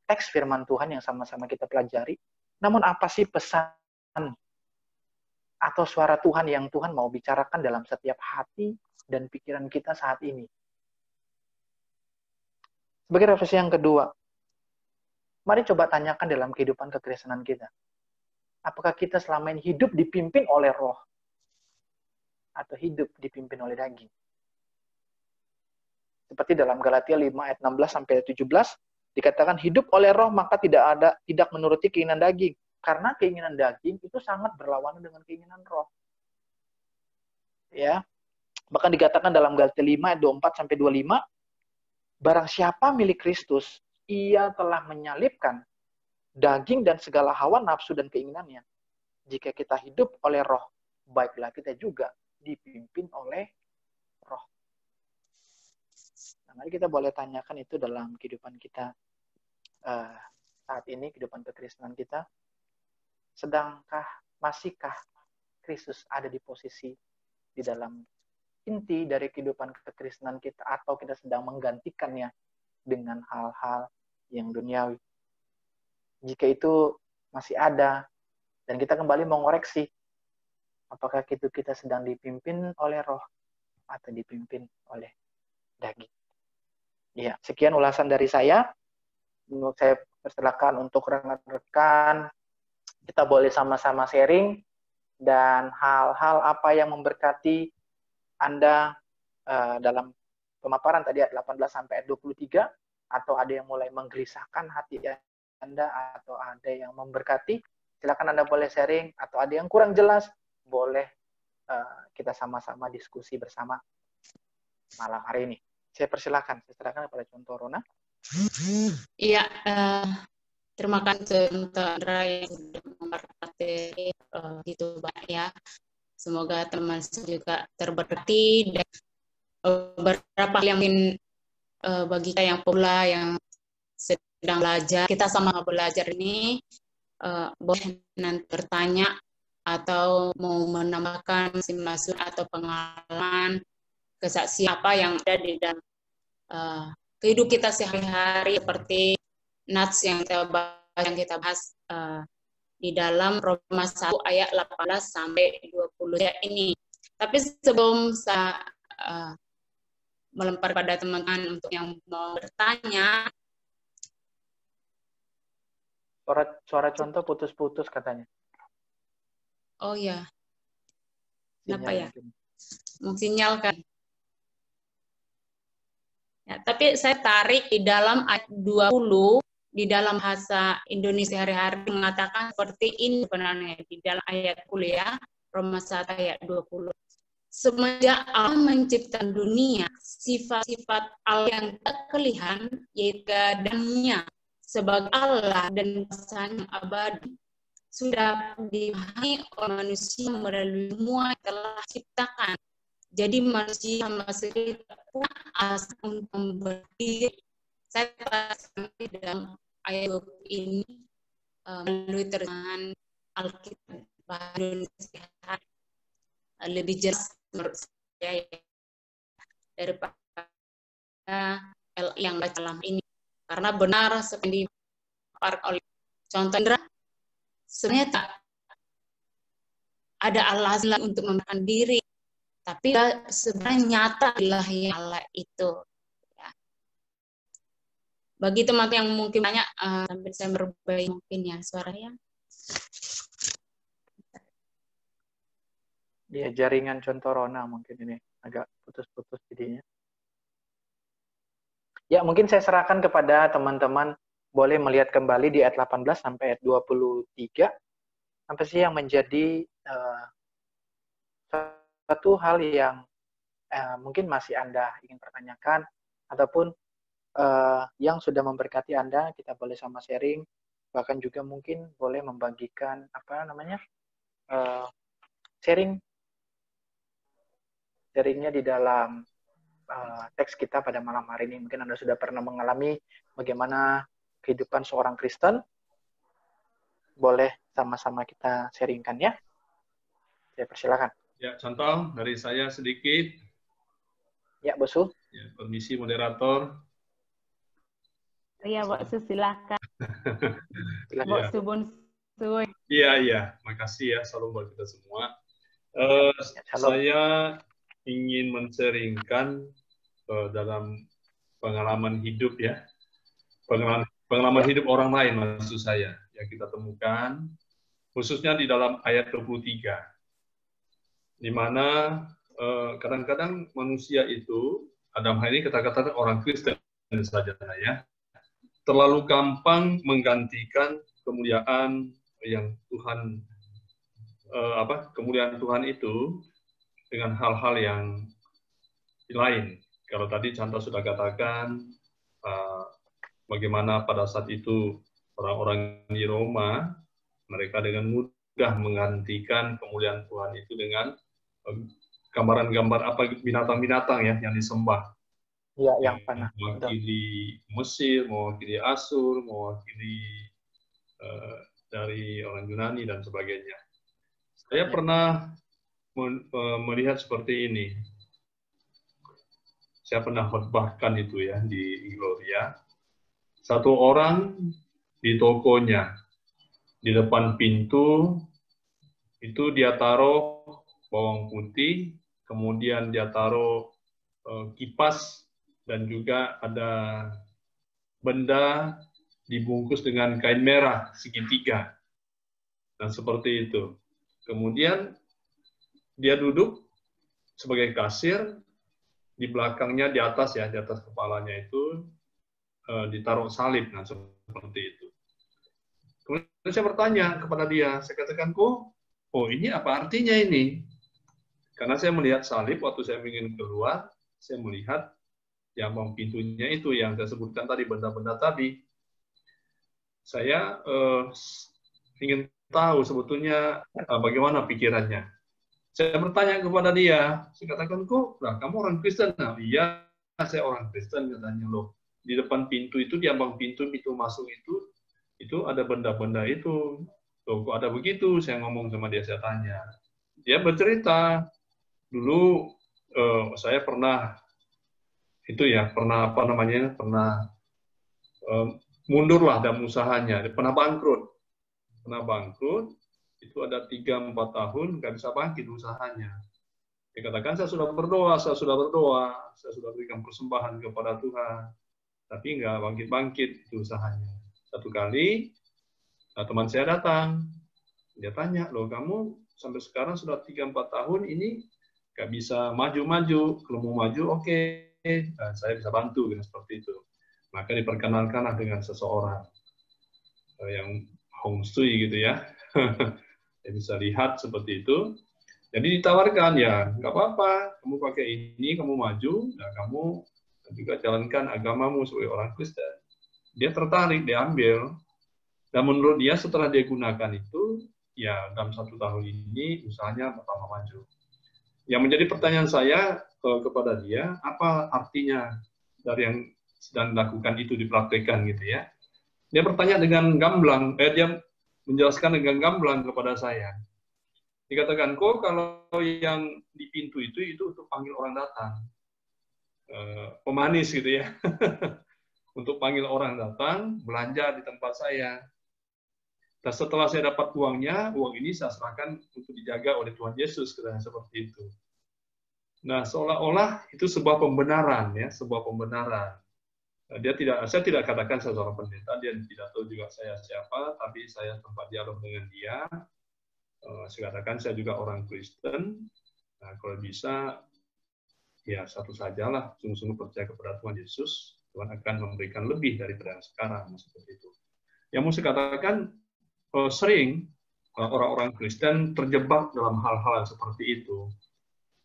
teks firman Tuhan yang sama-sama kita pelajari, namun apa sih pesan atau suara Tuhan yang Tuhan mau bicarakan dalam setiap hati dan pikiran kita saat ini. Sebagai refleksi yang kedua, mari coba tanyakan dalam kehidupan kekristenan kita. Apakah kita selama ini hidup dipimpin oleh roh? Atau hidup dipimpin oleh daging? Seperti dalam Galatia 5 ayat 16 sampai 17, Dikatakan hidup oleh roh maka tidak menuruti keinginan daging. Karena keinginan daging itu sangat berlawanan dengan keinginan roh. Ya. Bahkan dikatakan dalam Galatia 5 ayat 24 sampai 25, barang siapa milik Kristus, ia telah menyalibkan daging dan segala hawa nafsu dan keinginannya. Jika kita hidup oleh roh, baiklah kita juga dipimpin oleh roh. Nah, mari kita boleh tanyakan itu dalam kehidupan kita saat ini, kehidupan kekristenan kita. Masihkah Kristus ada di posisi di dalam inti dari kehidupan kekristenan kita, atau kita sedang menggantikannya dengan hal-hal yang duniawi? Jika itu masih ada, dan kita kembali mengoreksi, apakah itu kita sedang dipimpin oleh roh atau dipimpin oleh daging? Ya, sekian ulasan dari saya. Saya persilakan untuk rekan-rekan, kita boleh sama-sama sharing, dan hal-hal apa yang memberkati Anda dalam pemaparan tadi ayat 18 sampai ayat 23, atau ada yang mulai menggelisahkan hati Anda, atau ada yang memberkati, silakan Anda boleh sharing, atau ada yang kurang jelas, boleh kita sama-sama diskusi bersama malam hari ini. Saya persilakan kepada Contoh Rona. Iya, terima kasih untuk Andra yang sudah memberkati itu Pak ya. Semoga teman juga terberkati, dan beberapa yang mungkin bagi kita yang pula yang sedang belajar, kita sama belajar ini boleh nanti bertanya atau mau menambahkan masing-masing atau pengalaman kesaksian apa yang ada di dalam kehidupan kita sehari-hari, seperti nats yang kita bahas di dalam Roma 1 ayat 18 sampai 20 ini. Tapi sebelum saya melempar pada teman-teman untuk yang mau bertanya. Suara Contoh putus-putus katanya. Oh ya. Kenapa ya? Mungkin Sinyal kan. Ya, tapi saya tarik di dalam ayat 20 di dalam bahasa Indonesia hari-hari mengatakan seperti ini sebenarnya di dalam ayat 20 ya, Roma 1 ayat 20. Semenjak Allah menciptakan dunia, sifat-sifat Allah yang tak kelihatan, yaitu gadangnya sebagai Allah dan kuasa yang abadi, sudah dipahami oleh manusia melalui semua yang telah diciptakan. Jadi manusia sama sekali tidak punya asa untuk berdiri. Saya sampai dalam ayat ini melalui terjemahan Alkitab Bahasa Indonesia lebih jelas menurut saya daripada yang baca dalam ini, karena benar seperti dipaparkan oleh Contoh Indra, sebenarnya tak ada alasan untuk memberikan diri, tapi sebenarnya nyata ilahi Allah itu. Ya. Bagi teman-teman yang mungkin banyak, sambil saya merubah mungkin ya suaranya. Ya, jaringan Contoh Rona mungkin ini agak putus-putus jadinya. Ya, mungkin saya serahkan kepada teman-teman, boleh melihat kembali di ayat 18 sampai ayat 23, apa sih yang menjadi satu hal yang mungkin masih Anda ingin pertanyakan, ataupun yang sudah memberkati Anda, kita boleh sama sharing, bahkan juga mungkin boleh membagikan sharingnya di dalam teks kita pada malam hari ini. Mungkin Anda sudah pernah mengalami bagaimana kehidupan seorang Kristen, boleh sama-sama kita sharingkan ya. Saya persilakan. Ya, contoh dari saya sedikit. Ya, Bosu. Ya, permisi moderator. Iya, Bosu silakan. Bosu Bonsu. Iya. Makasih ya, salam buat kita semua. Saya ingin men-sharingkan dalam pengalaman hidup ya. Pengalaman hidup orang lain maksud saya yang kita temukan, khususnya di dalam ayat 23. Di mana kadang-kadang manusia itu, dalam hal ini kita katakan orang Kristen saja ya, terlalu gampang menggantikan kemuliaan yang Tuhan kemuliaan Tuhan itu dengan hal-hal yang lain. Kalau tadi Chandra sudah katakan bagaimana pada saat itu orang-orang di Roma mereka dengan mudah menggantikan kemuliaan Tuhan itu dengan gambaran-gambar binatang-binatang ya yang disembah. Ya, yang pernah. Mewakili Mesir, mewakili Asur, mewakili dari orang Yunani dan sebagainya. Saya pernah melihat seperti ini. Saya pernah khotbahkan itu ya di Gloria. Satu orang di tokonya, di depan pintu, itu dia taruh bawang putih, kemudian dia taruh kipas, dan juga ada benda dibungkus dengan kain merah segitiga. Nah, seperti itu. Kemudian dia duduk sebagai kasir, di belakangnya di atas ya, di atas kepalanya itu ditaruh salib. Nah, seperti itu. Kemudian saya bertanya kepada dia, saya katakan, oh ini apa artinya ini? Karena saya melihat salib waktu saya ingin keluar, saya melihat yang bawang pintunya itu yang saya sebutkan tadi, benda-benda tadi. Saya ingin tahu sebetulnya bagaimana pikirannya. Saya bertanya kepada dia, saya katakan, kamu orang Kristen? Nah, iya, saya orang Kristen, katanya. Loh, di depan pintu itu, di ambang pintu masuk itu ada benda-benda itu. Loh, kok ada begitu? Saya ngomong sama dia, saya tanya. Dia bercerita, dulu saya pernah mundurlah dalam usahanya, pernah bangkrut, itu ada 3-4 tahun nggak bisa bangkit usahanya. Dia katakan, saya sudah berdoa, saya sudah berikan persembahan kepada Tuhan, tapi nggak bangkit-bangkit itu usahanya. Satu kali teman saya datang, dia tanya, loh kamu sampai sekarang sudah 3-4 tahun ini nggak bisa maju-maju, kalau mau maju oke. Nah, saya bisa bantu dengan seperti itu. Maka diperkenalkanlah dengan seseorang yang hongsui gitu ya. Dia bisa lihat seperti itu. Jadi ditawarkan, ya nggak apa-apa, kamu pakai ini, kamu maju, nah kamu juga jalankan agamamu sebagai orang Kristen. Dia tertarik, dia ambil. Dan menurut dia setelah dia gunakan itu, ya dalam 1 tahun ini usahanya pertama maju. Yang menjadi pertanyaan saya kepada dia, apa artinya dari yang sedang dilakukan itu dipraktekkan gitu ya. Dia bertanya dengan gamblang, dia menjelaskan dengan gamblang kepada saya. Dikatakan, kalau yang di pintu itu untuk panggil orang datang. Pemanis gitu ya. Untuk panggil orang datang, belanja di tempat saya. Dan setelah saya dapat uangnya, uang ini saya serahkan untuk dijaga oleh Tuhan Yesus, katanya seperti itu. Nah, seolah-olah itu sebuah pembenaran ya, sebuah pembenaran. Saya tidak katakan saya seorang pendeta, dia tidak tahu juga saya siapa, tapi saya sempat dialog dengan dia. Saya katakan saya juga orang Kristen. Nah, kalau bisa, ya satu sajalah, sungguh-sungguh percaya kepada Tuhan Yesus, Tuhan akan memberikan lebih daripada yang sekarang, seperti itu. Yang mau saya katakan, sering orang-orang Kristen terjebak dalam hal-hal yang seperti itu,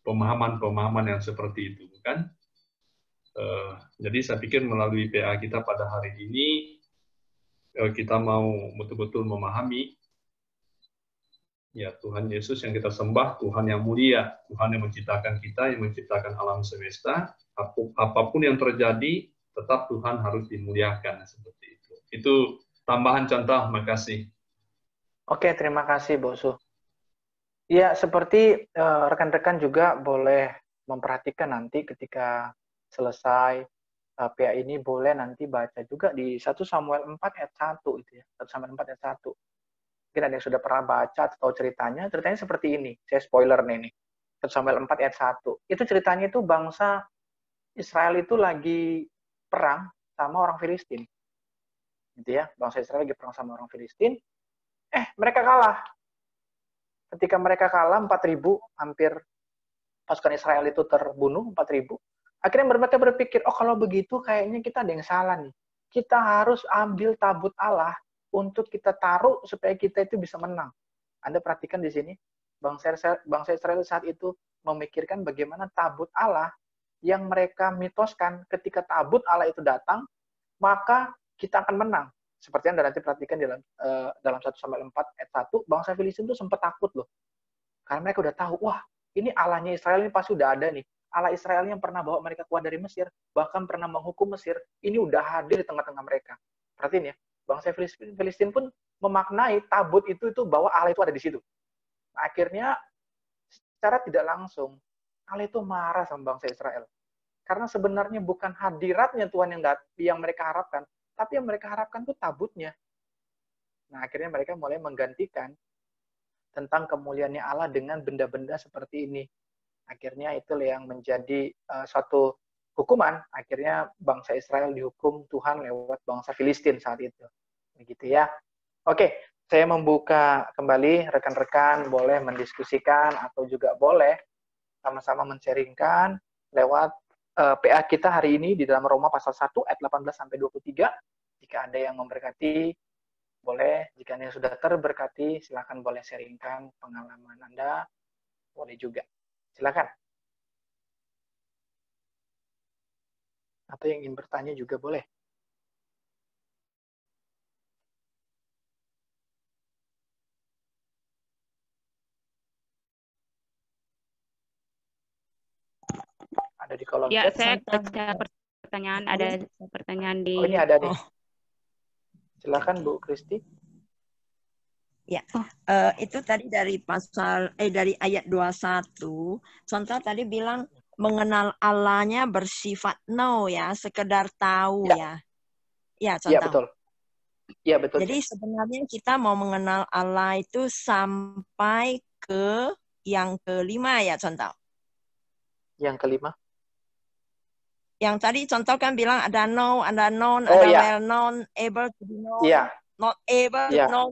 pemahaman-pemahaman yang seperti itu, bukan? Jadi saya pikir melalui PA kita pada hari ini, kita mau betul-betul memahami, ya Tuhan Yesus yang kita sembah, Tuhan yang mulia, Tuhan yang menciptakan kita, yang menciptakan alam semesta, apapun yang terjadi, tetap Tuhan harus dimuliakan, seperti itu. Itu tambahan contoh, makasih. Oke, terima kasih, Bosu. Ya, seperti rekan-rekan juga boleh memperhatikan nanti ketika selesai PA ini, boleh nanti baca juga di 1 Samuel 4 ayat 1 itu ya. 1 Samuel 4 ayat 1. Mungkin ada yang sudah pernah baca atau ceritanya seperti ini. Saya spoiler nih. 1 Samuel 4 ayat 1. Itu ceritanya itu bangsa Israel itu lagi perang sama orang Filistin. Gitu ya, bangsa Israel lagi perang sama orang Filistin. Mereka kalah. Ketika mereka kalah 4.000, hampir pasukan Israel itu terbunuh 4.000. Akhirnya mereka berpikir, kalau begitu kayaknya kita ada yang salah nih. kita harus ambil tabut Allah untuk kita taruh supaya kita itu bisa menang. Anda perhatikan di sini, bangsa Israel saat itu memikirkan bagaimana tabut Allah yang mereka mitoskan ketika tabut Allah itu datang, maka kita akan menang. Seperti Anda nanti perhatikan dalam 1 Samuel 4 ayat 1, bangsa Filistin itu sempat takut loh. Karena mereka udah tahu, wah ini Allahnya Israel ini pasti udah ada nih. Allah Israel yang pernah bawa mereka keluar dari Mesir, bahkan pernah menghukum Mesir, ini udah hadir di tengah-tengah mereka. Perhatiin ya, bangsa Filistin pun memaknai tabut itu bahwa Allah itu ada di situ. Nah, akhirnya secara tidak langsung Allah itu marah sama bangsa Israel. Karena sebenarnya bukan hadiratnya Tuhan yang mereka harapkan, tapi yang mereka harapkan itu tabutnya. Nah, akhirnya mereka mulai menggantikan tentang kemuliaannya Allah dengan benda-benda seperti ini. Akhirnya itulah yang menjadi suatu hukuman. Akhirnya bangsa Israel dihukum Tuhan lewat bangsa Filistin saat itu. Begitu ya. Oke, saya membuka kembali, rekan-rekan boleh mendiskusikan atau juga boleh sama-sama men-sharingkan lewat PA kita hari ini di dalam Roma pasal 1 ayat 18-23. Jika ada yang memberkati, boleh. Jika Anda sudah terberkati, silakan boleh sharingkan pengalaman Anda. Boleh juga. Silakan. Atau yang ingin bertanya juga boleh. Ada di kolom Ya, chat. saya baca pertanyaan. Ada pertanyaan di... Oh, ini ada nih. Silakan Bu Kristi. Ya, itu tadi dari dari ayat 21. Contoh tadi bilang mengenal Allahnya bersifat know ya, sekedar tahu ya. Ya, contoh. Iya, betul. Iya, betul. Jadi sebenarnya kita mau mengenal Allah itu sampai ke yang kelima ya, contoh. Yang kelima? Yang tadi contoh kan bilang ada know, ada known, ada well known, able to be known, not able to know.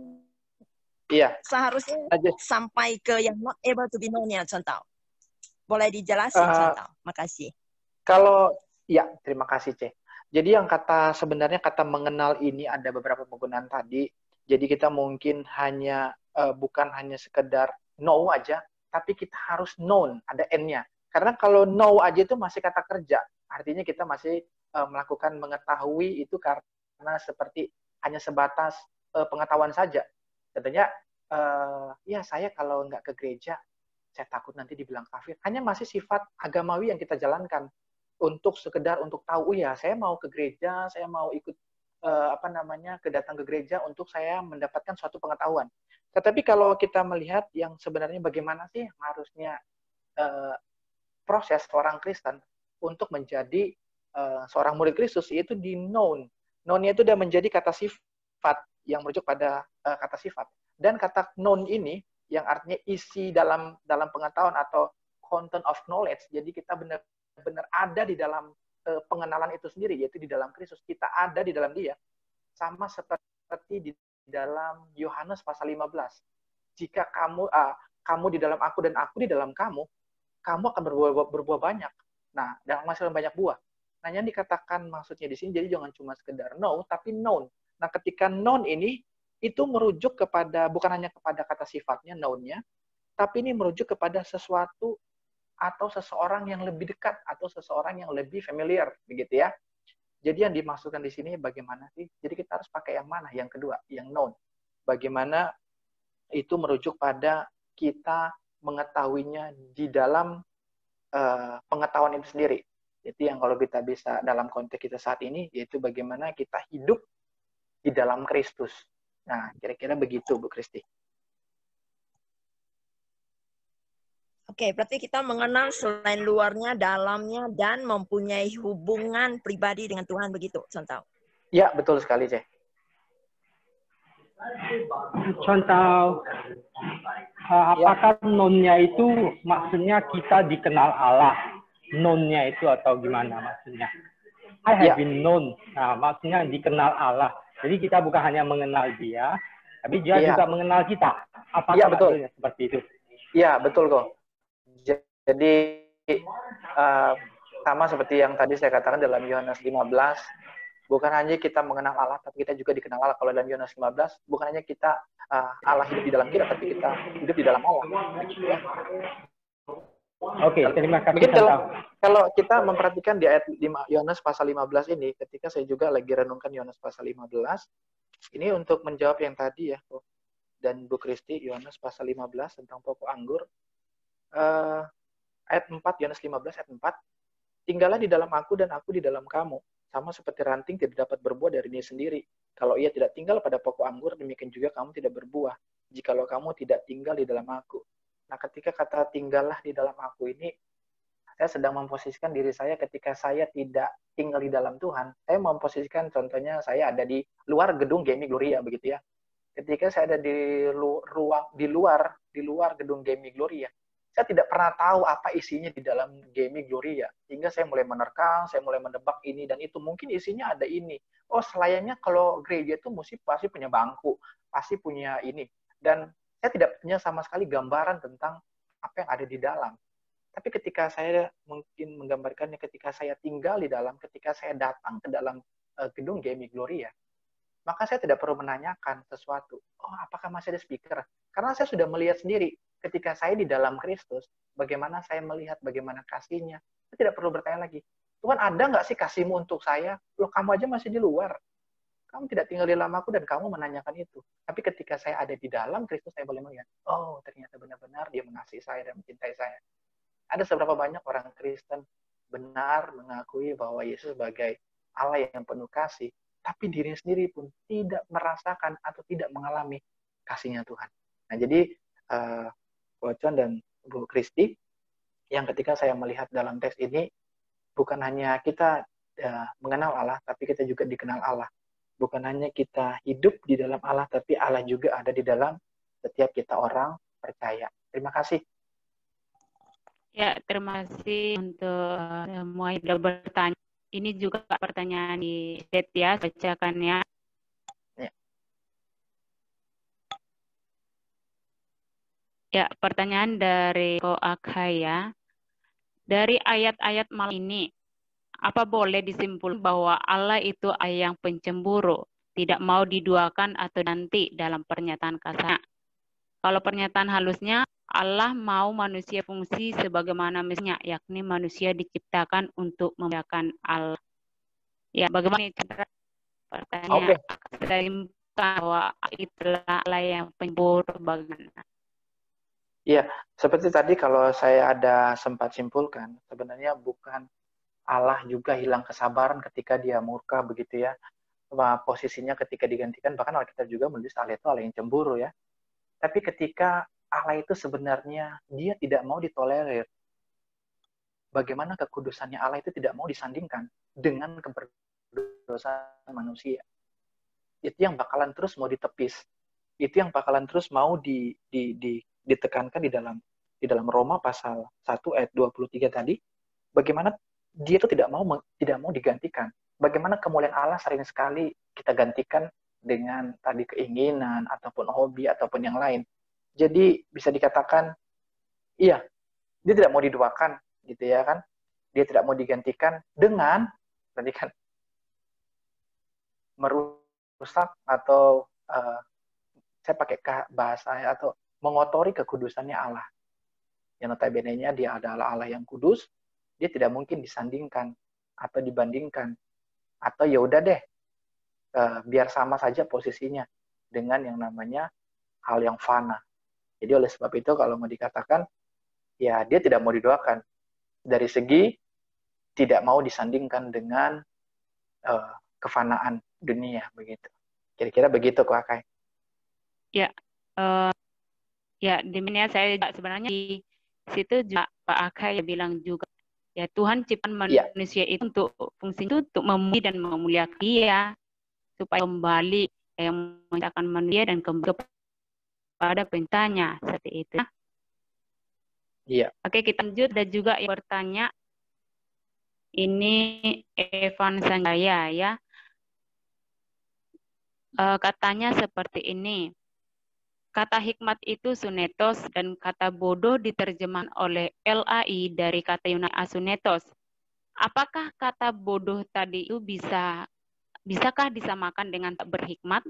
Iya. Seharusnya sampai ke yang not able to be known ya, contoh. Boleh dijelasin, contoh. Makasih. Kalau, ya, terima kasih, C. Jadi yang sebenarnya kata mengenal ini ada beberapa penggunaan tadi. Jadi kita mungkin bukan hanya sekedar know aja, tapi kita harus known, ada N-nya. Karena kalau know aja itu masih kata kerja. Artinya kita masih melakukan mengetahui itu karena seperti hanya sebatas pengetahuan saja. Tentunya, ya saya kalau nggak ke gereja, saya takut nanti dibilang kafir. Hanya masih sifat agamawi yang kita jalankan untuk sekedar untuk tahu, ya saya mau ke gereja, saya mau ikut datang ke gereja untuk saya mendapatkan suatu pengetahuan. Tetapi kalau kita melihat yang sebenarnya bagaimana sih harusnya proses seorang Kristen untuk menjadi seorang murid Kristus, yaitu di known. Known-nya itu sudah menjadi kata sifat yang merujuk pada kata sifat. Dan kata known ini yang artinya isi dalam pengetahuan atau content of knowledge. Jadi kita benar-benar ada di dalam pengenalan itu sendiri, yaitu di dalam Kristus. Kita ada di dalam Dia. Sama seperti di dalam Yohanes pasal 15. Jika kamu di dalam aku dan aku di dalam kamu akan berbuah banyak. Nah, dan menghasilkan banyak buah. Nah, yang dikatakan maksudnya di sini, jadi jangan cuma sekedar know, tapi known. Nah, ketika known ini, itu merujuk kepada, bukan hanya kepada kata sifatnya, known-nya, tapi ini merujuk kepada sesuatu atau seseorang yang lebih dekat, atau seseorang yang lebih familiar, begitu ya. Jadi yang dimaksudkan di sini bagaimana sih? Jadi kita harus pakai yang mana? Yang kedua, yang known. Bagaimana itu merujuk pada kita mengetahuinya di dalam pengetahuan itu sendiri. Itu yang kalau kita bisa dalam konteks kita saat ini, yaitu bagaimana kita hidup di dalam Kristus. Nah, kira-kira begitu, Bu Kristi. Oke, berarti kita mengenal selain luarnya, dalamnya, dan mempunyai hubungan pribadi dengan Tuhan, begitu, contoh. Ya, betul sekali, Cek. Contoh, apakah non-nya itu maksudnya kita dikenal Allah? Non-nya itu atau gimana maksudnya? I have been known. Nah, maksudnya dikenal Allah. Jadi kita bukan hanya mengenal Dia, tapi Dia juga mengenal kita. Apakah maksudnya seperti itu? Iya, betul kok. Jadi sama seperti yang tadi saya katakan dalam Yohanes 15, Bukan hanya kita mengenal Allah, tapi kita juga dikenal Allah. Kalau dalam Yohanes 15, bukan hanya kita Allah hidup di dalam kita, tapi kita hidup di dalam Allah. Begitu ya. Oke, terima kasih. Mungkin kalau kita memperhatikan di ayat 5, Yohanes pasal 15 ini, ketika saya juga lagi renungkan Yohanes pasal 15, ini untuk menjawab yang tadi ya, dan Bu Kristi, Yohanes pasal 15 tentang pokok anggur. Ayat 4, Yohanes 15 ayat 4, tinggallah di dalam aku dan aku di dalam kamu. Sama seperti ranting tidak dapat berbuah dari dirinya sendiri. Kalau ia tidak tinggal pada pokok anggur, demikian juga kamu tidak berbuah, jikalau kamu tidak tinggal di dalam aku. Nah, ketika kata tinggallah di dalam aku ini, saya sedang memposisikan diri saya ketika saya tidak tinggal di dalam Tuhan. Saya memposisikan contohnya saya ada di luar gedung Gemi Gloria, begitu ya. Ketika saya ada di luar gedung Gemi Gloria, saya tidak pernah tahu apa isinya di dalam Gemi Gloria. Sehingga saya mulai menerkam, saya mulai menebak ini dan itu. Mungkin isinya ada ini. Oh, selayaknya kalau gereja itu pasti punya bangku, pasti punya ini. Dan saya tidak punya sama sekali gambaran tentang apa yang ada di dalam. Tapi ketika saya mungkin menggambarkannya, ketika saya tinggal di dalam, ketika saya datang ke dalam gedung Gemi Gloria, maka saya tidak perlu menanyakan sesuatu. Oh, apakah masih ada speaker? Karena saya sudah melihat sendiri, ketika saya di dalam Kristus, bagaimana saya melihat bagaimana kasih-Nya. Saya tidak perlu bertanya lagi, Tuhan ada nggak sih kasih-Mu untuk saya? Loh, kamu aja masih di luar. Kamu tidak tinggal di dalam aku dan kamu menanyakan itu. Tapi ketika saya ada di dalam Kristus, saya boleh melihat, oh ternyata benar-benar dia mengasihi saya dan mencintai saya. Ada seberapa banyak orang Kristen benar mengakui bahwa Yesus sebagai Allah yang penuh kasih, tapi dirinya sendiri pun tidak merasakan atau tidak mengalami kasih-Nya Tuhan. Nah, jadi Bocon dan Bu Kristi, yang ketika saya melihat dalam teks ini, bukan hanya kita mengenal Allah, tapi kita juga dikenal Allah. Bukan hanya kita hidup di dalam Allah, tapi Allah juga ada di dalam setiap kita orang percaya. Terima kasih. Ya, terima kasih untuk semua yang sudah bertanya. Ini juga pertanyaan di chat ya, bacakan ya. Ya, pertanyaan dari Ko Akaya. Dari ayat-ayat malam ini, apa boleh disimpulkan bahwa Allah itu Allah yang pencemburu, tidak mau diduakan atau nanti dalam pernyataan kasar? Kalau pernyataan halusnya, Allah mau manusia fungsi sebagaimana mestinya, yakni manusia diciptakan untuk memuliakan Allah. Ya, bagaimana cara pertanyaan bahwa itulah Allah yang pencemburu, bagaimana? Iya, seperti tadi kalau saya ada sempat simpulkan, sebenarnya bukan Allah juga hilang kesabaran ketika dia murka begitu ya. Posisinya ketika digantikan, bahkan Alkitab juga menulis Allah itu Allah yang cemburu ya. Tapi ketika Allah itu sebenarnya dia tidak mau ditolerir. Bagaimana kekudusannya Allah itu tidak mau disandingkan dengan keberdosaan manusia. Itu yang bakalan terus mau ditepis. Itu yang bakalan terus mau ditekankan di dalam Roma pasal 1 ayat 23 tadi. Bagaimana dia itu tidak mau digantikan. Bagaimana kemuliaan Allah sering sekali kita gantikan dengan tadi keinginan ataupun hobi ataupun yang lain. Jadi bisa dikatakan iya, dia tidak mau diduakan gitu ya kan. Dia tidak mau digantikan dengan berarti kan merusak atau saya pakai bahasa atau mengotori kekudusannya Allah. Yang notabene-nya dia adalah Allah yang kudus, dia tidak mungkin disandingkan atau dibandingkan atau ya udah deh biar sama saja posisinya dengan yang namanya hal yang fana. Jadi oleh sebab itu kalau mau dikatakan ya dia tidak mau didoakan dari segi tidak mau disandingkan dengan kefanaan dunia begitu. Kira-kira begitu kok Akai. Ya, ya demikian saya sebenarnya di situ juga Pak Akai bilang juga ya Tuhan ciptaan manusia itu untuk fungsi itu untuk memuji dan memuliakan Dia supaya kembali yang menciptakan manusia dan kembali kepada perintahnya seperti itu. Iya. Oke, kita lanjut. Dan juga yang bertanya ini Evan Sanjaya ya. Katanya seperti ini. Kata hikmat itu sunetos dan kata bodoh diterjemahkan oleh LAI dari kata Yunani asunetos. Apakah kata bodoh tadi itu bisa bisakah disamakan dengan tak berhikmat?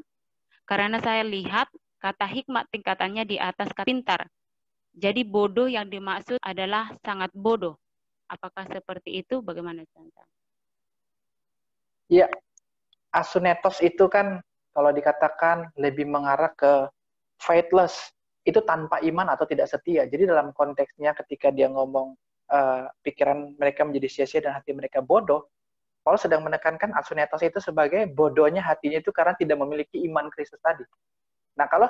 Karena saya lihat kata hikmat tingkatannya di atas kata pintar. Jadi bodoh yang dimaksud adalah sangat bodoh. Apakah seperti itu? Bagaimana contoh? Ya, asunetos itu kan kalau dikatakan lebih mengarah ke faithless, itu tanpa iman atau tidak setia. Jadi dalam konteksnya ketika dia ngomong pikiran mereka menjadi sia-sia dan hati mereka bodoh, Paulus sedang menekankan asunetos itu sebagai bodohnya hatinya itu karena tidak memiliki iman Kristus tadi. Nah, kalau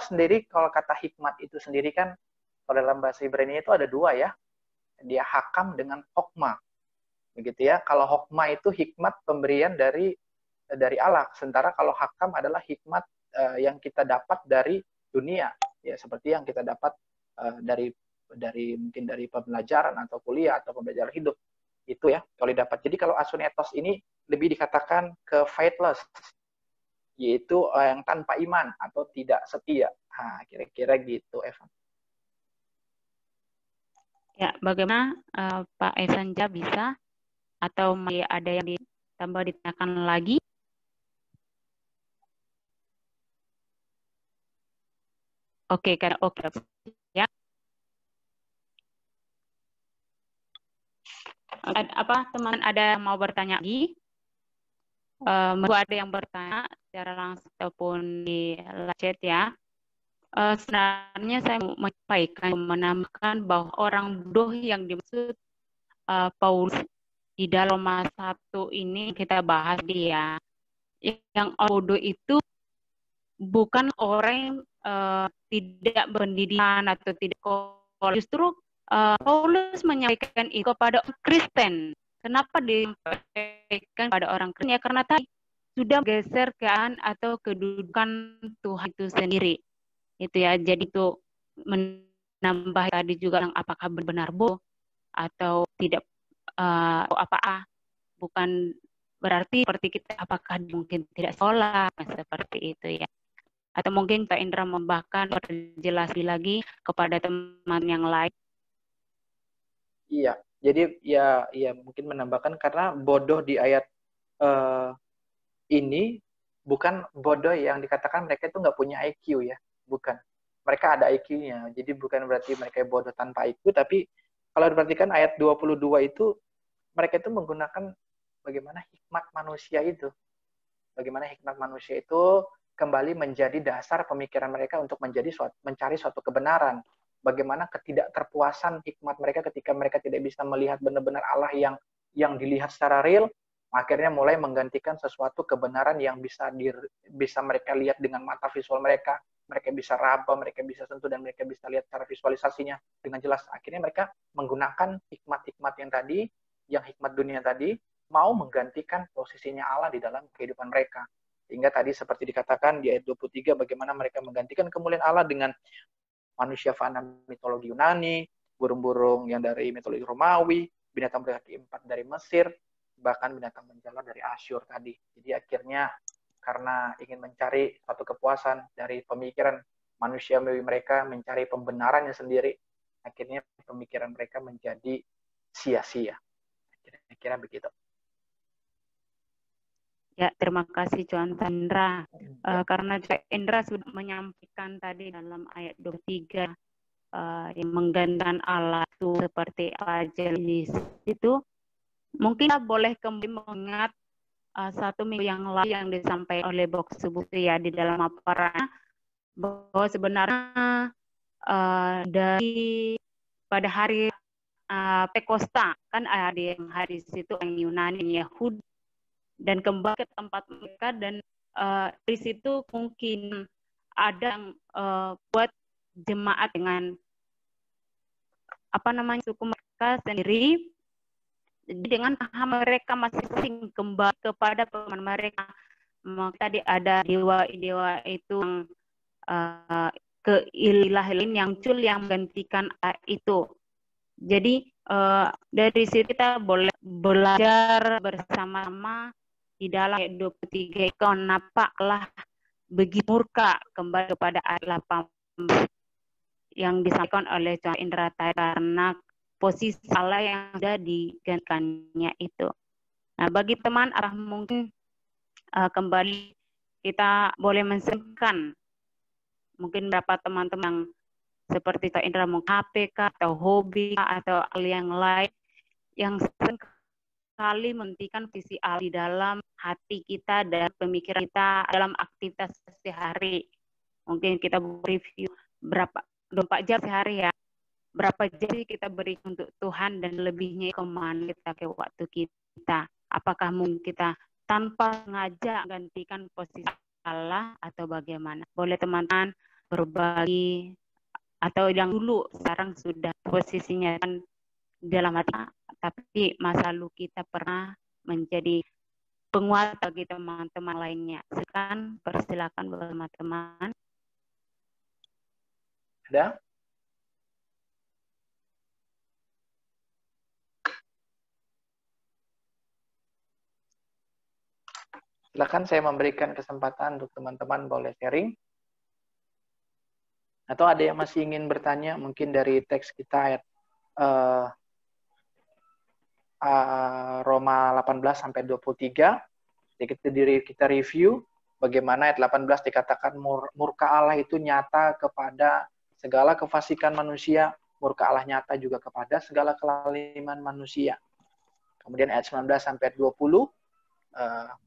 kata hikmat itu sendiri kan, kalau dalam bahasa Ibrani itu ada dua ya. Dia hakam dengan hokma. Begitu ya. Kalau hokma itu hikmat pemberian dari Allah. Sementara kalau hakam adalah hikmat yang kita dapat dari dunia. Ya, seperti yang kita dapat mungkin dari pembelajaran atau kuliah atau pembelajaran hidup. Itu ya, kalau didapat. Jadi kalau asunetos ini lebih dikatakan ke faithless, yaitu yang tanpa iman atau tidak setia. Nah, kira-kira gitu, Evan. Ya, bagaimana Pak Esanja bisa atau masih ada yang ditambah ditanyakan lagi? Oke, karena oke ya. Apa teman ada mau bertanya lagi? Ada yang bertanya secara langsung ataupun di live chat ya. Sebenarnya saya menambahkan bahwa orang bodoh yang dimaksud Paulus di dalam Roma 1 ini kita bahas dia. Yang bodoh itu bukan orang tidak berpendidikan atau tidak sekolah. Justru Paulus menyampaikan itu kepada orang Kristen. Kenapa disampaikan pada orang Kristen? Ya karena tadi sudah geser keadaan atau kedudukan Tuhan itu sendiri. Itu ya, jadi itu menambah tadi juga yang apakah benar bodoh atau tidak bukan berarti seperti kita apakah mungkin tidak sekolah seperti itu ya. Atau mungkin Pak Indra membahkan perjelas lagi kepada teman yang lain. Iya, jadi ya mungkin menambahkan karena bodoh di ayat ini bukan bodoh yang dikatakan mereka itu nggak punya IQ ya, bukan. Mereka ada IQ-nya, jadi bukan berarti mereka bodoh tanpa IQ, tapi kalau diperhatikan ayat 22 itu, mereka itu menggunakan bagaimana hikmat manusia itu. Bagaimana hikmat manusia itu kembali menjadi dasar pemikiran mereka untuk mencari suatu kebenaran. Bagaimana ketidakterpuasan hikmat mereka ketika mereka tidak bisa melihat benar-benar Allah yang dilihat secara real, akhirnya mulai menggantikan sesuatu kebenaran yang bisa mereka lihat dengan mata visual mereka bisa raba, mereka bisa sentuh, dan mereka bisa lihat cara visualisasinya dengan jelas. Akhirnya mereka menggunakan hikmat-hikmat yang hikmat dunia tadi, mau menggantikan posisinya Allah di dalam kehidupan mereka. Sehingga tadi seperti dikatakan di ayat 23, bagaimana mereka menggantikan kemuliaan Allah dengan manusia fana mitologi Yunani, burung-burung yang dari mitologi Romawi, binatang berkaki 4 dari Mesir, bahkan binatang menjalar dari Asyur tadi. Jadi akhirnya karena ingin mencari suatu kepuasan dari pemikiran manusia mereka, mencari pembenarannya sendiri, akhirnya pemikiran mereka menjadi sia-sia. Kira-kira begitu. Ya, terima kasih Tuan Indra. Karena Indra sudah menyampaikan tadi dalam ayat 23 yang menggantikan Allah itu seperti aja di situ. Mungkin kita boleh kembali mengingat satu minggu yang lalu yang disampaikan oleh Bok Subutu ya di dalam aparatnya, bahwa sebenarnya dari pada hari Pekosta kan ada yang hari situ yang Yunani Yahudi dan kembali ke tempat mereka, dan di situ mungkin ada yang buat jemaat dengan suku mereka sendiri. Dengan paham mereka masing-masing kembali kepada pemahaman mereka. Tadi ada dewa-dewa itu yang keilahian yang muncul yang menggantikan itu. Jadi dari situ kita boleh belajar bersama-sama di dalam ayat 23, kenapa Allah begitu murka, kembali kepada ayat 18 yang disampaikan oleh Tuan Indra tadi, karena posisi Allah yang sudah digantikannya itu. Nah, bagi teman mungkin kembali kita boleh mensenkan mungkin beberapa teman-teman yang seperti Kak Indra mau HP atau hobi atau hal yang lain yang sekali menghentikan visi Allah di dalam hati kita dan pemikiran kita dalam aktivitas sehari. Mungkin kita review berapa 24 jam sehari ya. Berapa jam kita beri untuk Tuhan dan lebihnya kemana kita ke waktu kita. Apakah mungkin kita tanpa sengaja gantikan posisi Allah atau bagaimana? Boleh teman-teman berbagi atau yang dulu sekarang sudah posisinya kan dalam hati, tapi masa lalu kita pernah menjadi penguat bagi teman-teman lainnya. Sekarang persilakan teman-teman. Ada? Silakan saya memberikan kesempatan untuk teman-teman boleh sharing. Atau ada yang masih ingin bertanya mungkin dari teks kita ayat Roma 18 sampai 23. Jadi kita review bagaimana ayat 18 dikatakan murka Allah itu nyata kepada segala kefasikan manusia, murka Allah nyata juga kepada segala kelaliman manusia. Kemudian ayat 19 sampai 20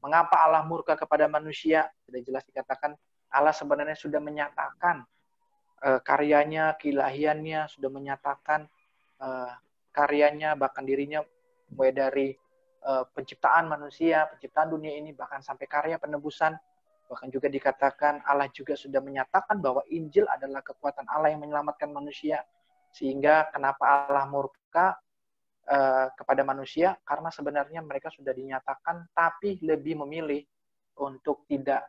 mengapa Allah murka kepada manusia? Sudah jelas dikatakan Allah sebenarnya sudah menyatakan karyanya, keilahiannya, sudah menyatakan karyanya, bahkan dirinya mulai dari penciptaan manusia, penciptaan dunia ini, bahkan sampai karya penebusan. Bahkan juga dikatakan Allah juga sudah menyatakan bahwa Injil adalah kekuatan Allah yang menyelamatkan manusia. Sehingga kenapa Allah murka kepada manusia? Karena sebenarnya mereka sudah dinyatakan, tapi lebih memilih untuk tidak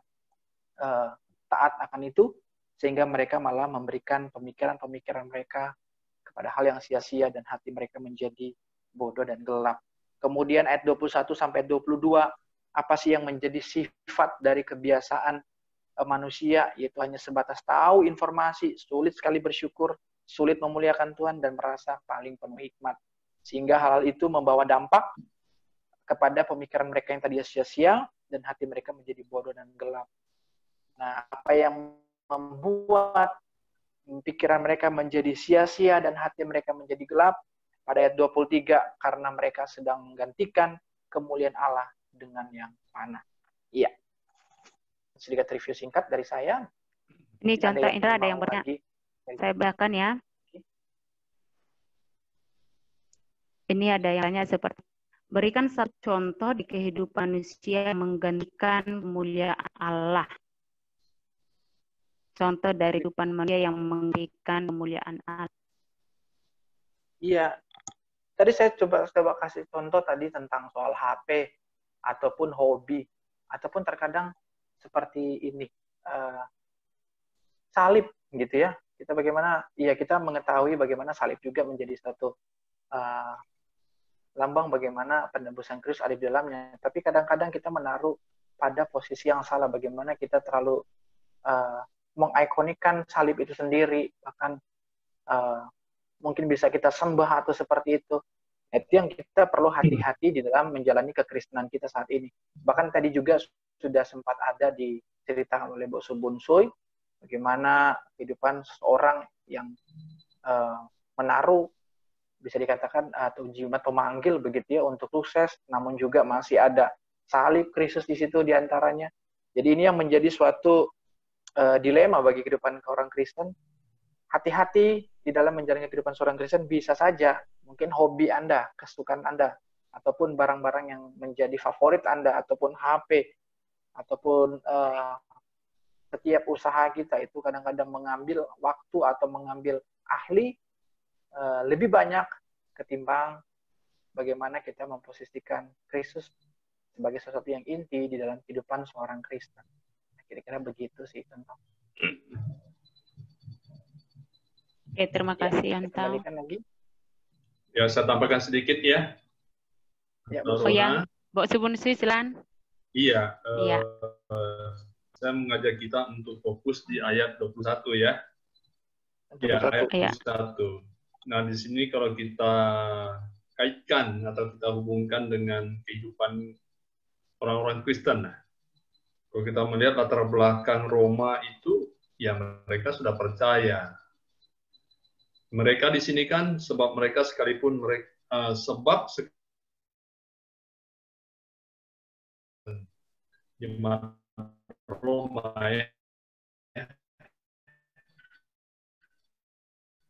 taat akan itu, sehingga mereka malah memberikan pemikiran-pemikiran mereka kepada hal yang sia-sia dan hati mereka menjadi bodoh dan gelap. Kemudian ayat 21 sampai 22, apa sih yang menjadi sifat dari kebiasaan manusia? Yaitu hanya sebatas tahu informasi, sulit sekali bersyukur, sulit memuliakan Tuhan, dan merasa paling penuh hikmat. Sehingga hal itu membawa dampak kepada pemikiran mereka yang tadi sia-sia, dan hati mereka menjadi bodoh dan gelap. Nah, apa yang membuat pikiran mereka menjadi sia-sia dan hati mereka menjadi gelap? Pada ayat 23, karena mereka sedang menggantikan kemuliaan Allah dengan yang fana. Iya. Sedikit review singkat dari saya. Ini contoh Indra ada yang bertanya. Saya bahkan ya. Ini ada yang tanya seperti, berikan satu contoh di kehidupan manusia yang menggantikan kemuliaan Allah. Contoh dari kehidupan manusia yang menggantikan kemuliaan Allah. Iya. Tadi saya coba kasih contoh tadi tentang soal HP ataupun hobi, ataupun terkadang seperti ini, salib gitu ya. Kita bagaimana? Ya kita mengetahui bagaimana salib juga menjadi satu lambang bagaimana penebusan Kristus ada di dalamnya. Tapi kadang-kadang kita menaruh pada posisi yang salah, bagaimana kita terlalu mengikonikan salib itu sendiri, bahkan mungkin bisa kita sembah atau seperti itu. Itu yang kita perlu hati-hati di dalam menjalani kekristenan kita saat ini. Bahkan tadi juga sudah sempat ada diceritakan oleh Bu Subunsuy, bagaimana kehidupan seseorang yang menaruh, bisa dikatakan, atau jimat pemanggil begitu ya, untuk sukses, namun juga masih ada salib Kristus di situ diantaranya. Jadi ini yang menjadi suatu dilema bagi kehidupan orang Kristen. Hati-hati di dalam menjalani kehidupan seorang Kristen. Bisa saja mungkin hobi Anda, kesukaan Anda, ataupun barang-barang yang menjadi favorit Anda, ataupun HP, ataupun setiap usaha kita itu kadang-kadang mengambil waktu atau mengambil ahli lebih banyak ketimbang bagaimana kita memposisikan Kristus sebagai sesuatu yang inti di dalam kehidupan seorang Kristen. Kira-kira begitu sih tentang. Oke, terima kasih Antau. Lagi. Ya, saya tambahkan sedikit ya. Ya, oh ya, Bu Subunsuy silakan. Iya, iya. Saya mengajak kita untuk fokus di ayat 21 ya. 21. Ya, ayat 21. Iya. Nah, di sini kalau kita kaitkan atau kita hubungkan dengan kehidupan orang-orang Kristen. Kalau kita melihat latar belakang Roma itu, ya mereka sudah percaya. Mereka di sini kan sebab mereka sekalipun mereka jemaat Roma ya,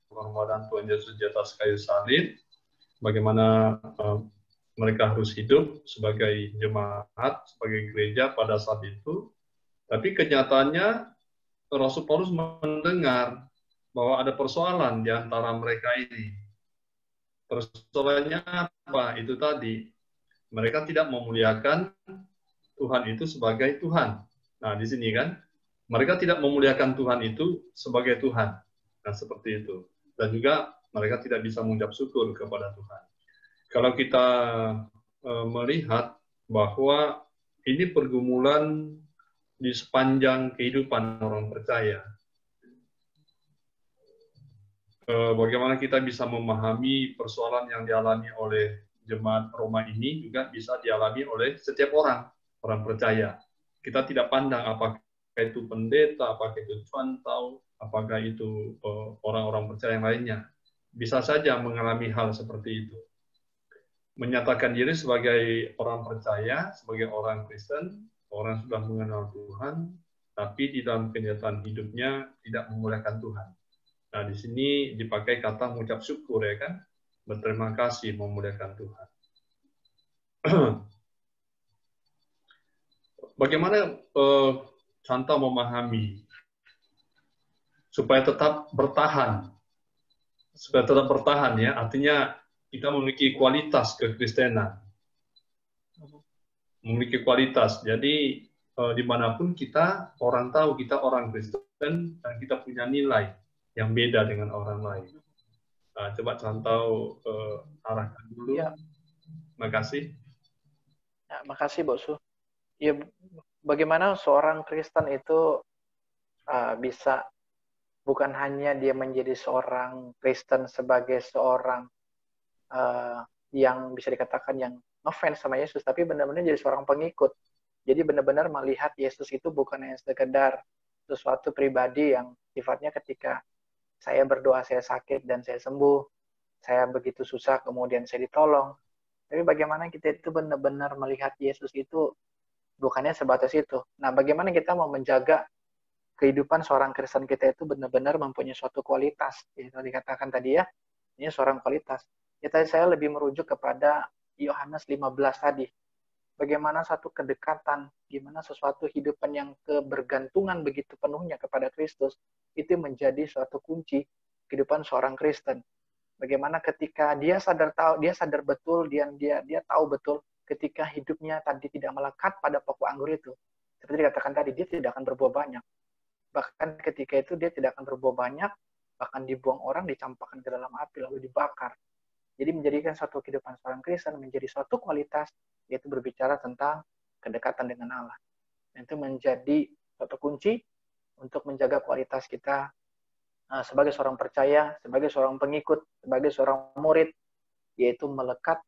pengorbanan Tuhan Yesus di atas kayu salib, bagaimana mereka harus hidup sebagai jemaat, sebagai gereja pada saat itu. Tapi kenyataannya Rasul Paulus mendengar bahwa ada persoalan di antara mereka ini. Persoalannya apa? Itu tadi, mereka tidak memuliakan Tuhan itu sebagai Tuhan. Nah, di sini kan, mereka tidak memuliakan Tuhan itu sebagai Tuhan. Nah, seperti itu. Dan juga mereka tidak bisa mengucap syukur kepada Tuhan. Kalau kita melihat bahwa ini pergumulan di sepanjang kehidupan orang percaya. Bagaimana kita bisa memahami persoalan yang dialami oleh jemaat Roma ini juga bisa dialami oleh setiap orang percaya. Kita tidak pandang apakah itu pendeta, apakah itu cantau, apakah itu orang-orang percaya yang lainnya. Bisa saja mengalami hal seperti itu. Menyatakan diri sebagai orang percaya, sebagai orang Kristen, orang sudah mengenal Tuhan, tapi di dalam kenyataan hidupnya tidak memuliakan Tuhan. Nah, di sini dipakai kata mengucap syukur, ya kan? Berterima kasih, memuliakan Tuhan. Bagaimana Santa memahami supaya tetap bertahan? Supaya tetap bertahan, ya, artinya kita memiliki kualitas kekristenan. Memiliki kualitas. Jadi dimanapun kita, orang tahu kita orang Kristen dan kita punya nilai yang beda dengan orang lain. Nah, coba Cantau arahkan dulu. Ya. Makasih. Ya, makasih, Bosu. Ya, bagaimana seorang Kristen itu bisa bukan hanya dia menjadi seorang Kristen sebagai seorang yang bisa dikatakan yang ngefans sama Yesus, tapi benar-benar jadi seorang pengikut. Jadi benar-benar melihat Yesus itu bukan hanya sekedar sesuatu pribadi yang sifatnya ketika saya berdoa, saya sakit dan saya sembuh, saya begitu susah kemudian saya ditolong. Tapi bagaimana kita itu benar-benar melihat Yesus itu bukannya sebatas itu. Nah, bagaimana kita mau menjaga kehidupan seorang Kristen kita itu benar-benar mempunyai suatu kualitas. Itu dikatakan tadi ya, ini seorang kualitas. Ya, tadi saya lebih merujuk kepada Yohanes 15 tadi. Bagaimana satu kedekatan, gimana sesuatu kehidupan yang kebergantungan begitu penuhnya kepada Kristus, itu menjadi suatu kunci kehidupan seorang Kristen. Bagaimana ketika dia sadar betul, dia tahu betul ketika hidupnya tadi tidak melekat pada pokok anggur itu. Seperti dikatakan tadi, dia tidak akan berbuah banyak. Bahkan ketika itu dia tidak akan berbuah banyak, bahkan dibuang orang, dicampakkan ke dalam api, lalu dibakar. Jadi menjadikan suatu kehidupan seorang Kristen menjadi suatu kualitas, yaitu berbicara tentang kedekatan dengan Allah. Dan itu menjadi suatu kunci untuk menjaga kualitas kita sebagai seorang percaya, sebagai seorang pengikut, sebagai seorang murid, yaitu melekat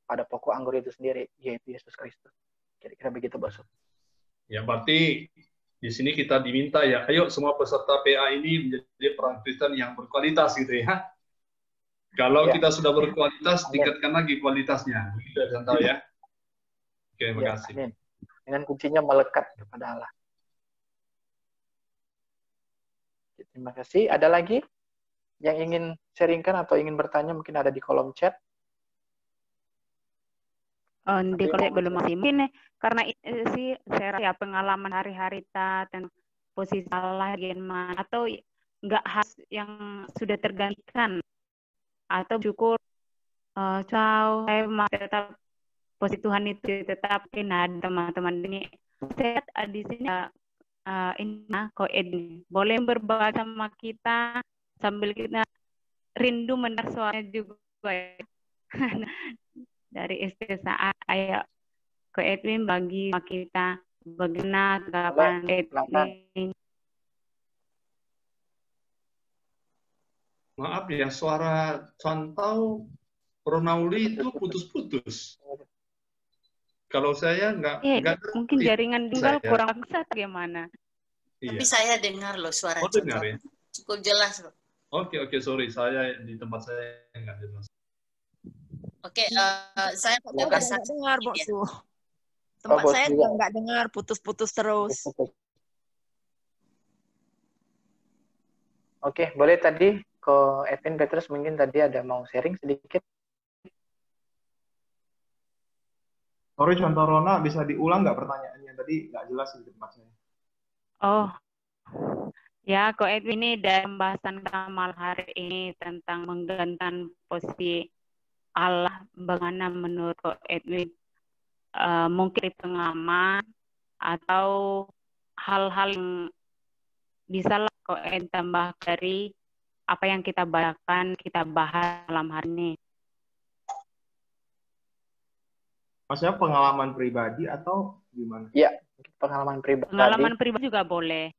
pada pokok anggur itu sendiri, yaitu Yesus Kristus. Kira-kira begitu, Bos. Ya, berarti di sini kita diminta ya, ayo semua peserta PA ini menjadi orang Kristen yang berkualitas gitu ya. Kalau kita sudah berkualitas, tingkatkan lagi kualitasnya. Begitu ya, tahu ya. Oke, terima kasih. Amin. Dengan kuncinya melekat kepada Allah. Terima kasih. Ada lagi yang ingin sharingkan atau ingin bertanya? Mungkin ada di kolom chat. Di kolom belum masih mungkin karena sih saya rasa ya pengalaman hari-hari dan posisi Allah gimana atau enggak khas yang sudah tergantikan atau syukur saya masih tetap posisi Tuhan itu tetap ada teman-teman ini saya di sini ini boleh berbagi sama kita sambil kita rindu mendengar suaranya juga ya. Dari istri saat ayo Ko Edwin bagi kita bagaimana tanggapan Edwin. Maaf ya, suara Cantau Ronauli itu putus-putus. Kalau saya nggak Mungkin ngerti jaringan tunggal saya. kurang bagus gimana? Tapi Iya. saya dengar loh suara Oh, dengar ya? cukup jelas loh. Oke, sorry. Saya di tempat saya nggak jelas. Oke, saya Saya mau juga nggak bersaksi dengar, sedikit ya. Boksu. Tempat Bos saya juga. juga nggak dengar, putus-putus terus. Oke, boleh tadi ke Edwin Petrus mungkin tadi ada mau sharing sedikit. Sorry, contoh Rona bisa diulang nggak pertanyaannya? Tadi nggak jelas di tempat saya. Oh, ya, Ko Edwin, ini dari pembahasan kamal hari ini tentang menggantikan posisi Allah, bagaimana menurut Ko Edwin? Mungkin pengaman atau hal-hal yang bisa lah Ko Edwin tambah dari apa yang kita bacakan, kita bahas dalam hari ini. Maksudnya pengalaman pribadi atau gimana? Ya, pengalaman pribadi. Pengalaman pribadi juga boleh.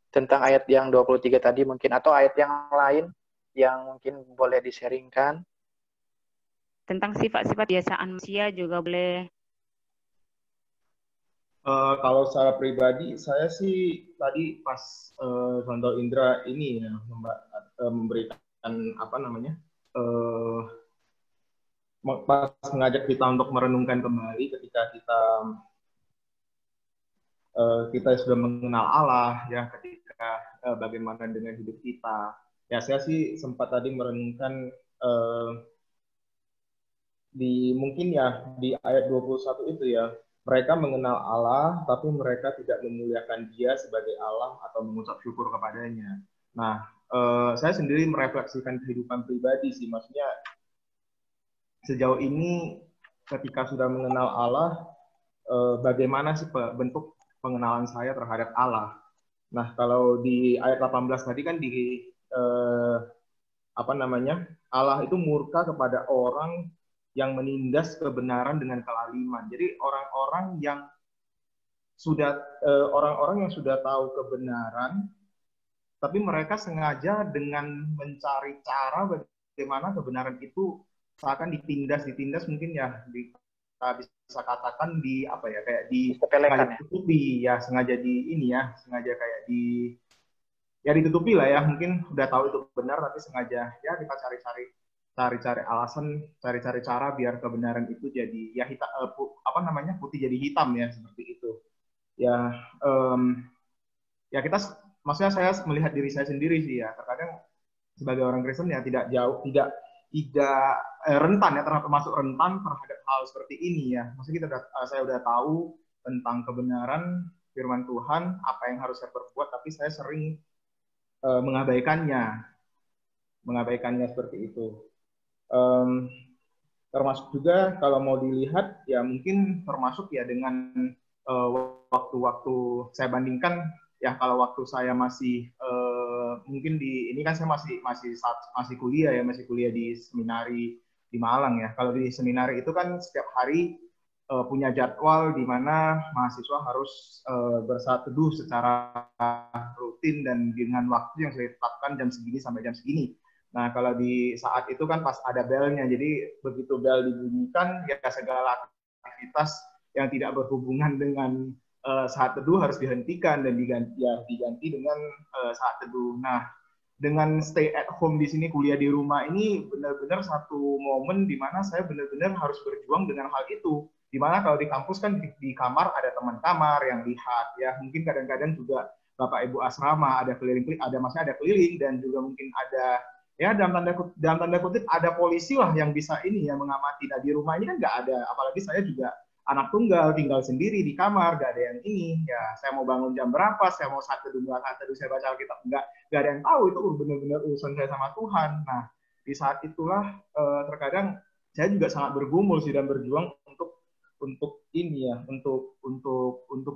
Tentang ayat yang 23 tadi mungkin, atau ayat yang lain yang mungkin boleh di-sharingkan. Tentang sifat-sifat kebiasaan manusia juga boleh. Kalau secara pribadi, saya sih tadi pas contoh Indra ini ya, memberikan apa namanya, pas mengajak kita untuk merenungkan kembali ketika kita sudah mengenal Allah ya, ketika bagaimana dengan hidup kita. Ya, saya sih sempat tadi merenungkan mungkin ya di ayat 21 itu ya, mereka mengenal Allah, tapi mereka tidak memuliakan Dia sebagai Allah atau mengucap syukur kepadanya. Nah, saya sendiri merefleksikan kehidupan pribadi sih, maksudnya sejauh ini ketika sudah mengenal Allah, bagaimana sih bentuk pengenalan saya terhadap Allah. Nah, kalau di ayat 18 tadi kan Allah itu murka kepada orang yang menindas kebenaran dengan kelaliman. Jadi orang-orang yang sudah tahu kebenaran, tapi mereka sengaja dengan mencari cara bagaimana kebenaran itu seakan ditindas mungkin ya, kita bisa katakan kayak ditutupi ya, sengaja ditutupi lah ya, mungkin udah tahu itu benar tapi sengaja ya kita cari alasan, cari cara biar kebenaran itu jadi ya putih jadi hitam ya, seperti itu ya. Kita, maksudnya saya melihat diri saya sendiri sih ya, terkadang sebagai orang Kristen ya tidak rentan ya, termasuk rentan terhadap hal seperti ini ya. Maksudnya saya udah tahu tentang kebenaran firman Tuhan, apa yang harus saya perbuat, tapi saya sering mengabaikannya seperti itu. Termasuk juga kalau mau dilihat ya, mungkin termasuk ya dengan waktu-waktu saya bandingkan ya, kalau waktu saya masih mungkin ini kan saya masih kuliah di seminari di Malang ya. Kalau di seminari itu kan setiap hari punya jadwal di mana mahasiswa harus bersaat teduh secara rutin dan dengan waktu yang sudah ditetapkan jam segini sampai jam segini. Nah, kalau di saat itu kan pas ada belnya, jadi begitu bel dibunyikan ya segala aktivitas yang tidak berhubungan dengan saat teduh harus dihentikan dan diganti dengan saat teduh. Nah, dengan stay at home di sini, kuliah di rumah ini benar-benar satu momen di mana saya benar-benar harus berjuang dengan hal itu. Di mana kalau di kampus kan di kamar ada teman kamar yang lihat ya, mungkin kadang-kadang juga Bapak Ibu asrama ada keliling dan juga mungkin ada ya dalam tanda kutip ada polisi lah yang bisa mengamati. Nah, di rumah ini kan nggak ada, apalagi saya juga anak tunggal, tinggal sendiri di kamar, gak ada yang ini ya, saya mau bangun jam berapa, saya mau saat teduh saya baca Alkitab, nggak ada yang tahu, itu benar-benar urusan saya sama Tuhan. Nah, di saat itulah terkadang saya juga sangat bergumul sih dan berjuang untuk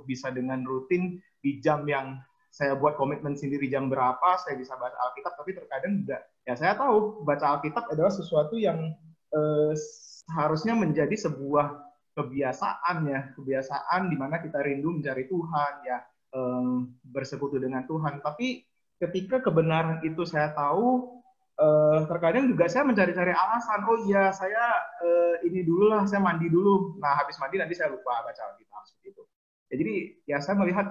bisa dengan rutin di jam yang saya buat komitmen sendiri, jam berapa saya bisa baca Alkitab. Tapi terkadang juga ya, saya tahu baca Alkitab adalah sesuatu yang harusnya menjadi sebuah kebiasaan di mana kita rindu mencari Tuhan ya, bersekutu dengan Tuhan. Tapi ketika kebenaran itu saya tahu, terkadang juga saya mencari-cari alasan. Oh iya, saya ini dulu lah, saya mandi dulu. Nah, habis mandi nanti saya lupa baca Alkitab seperti itu. Ya, jadi ya saya melihat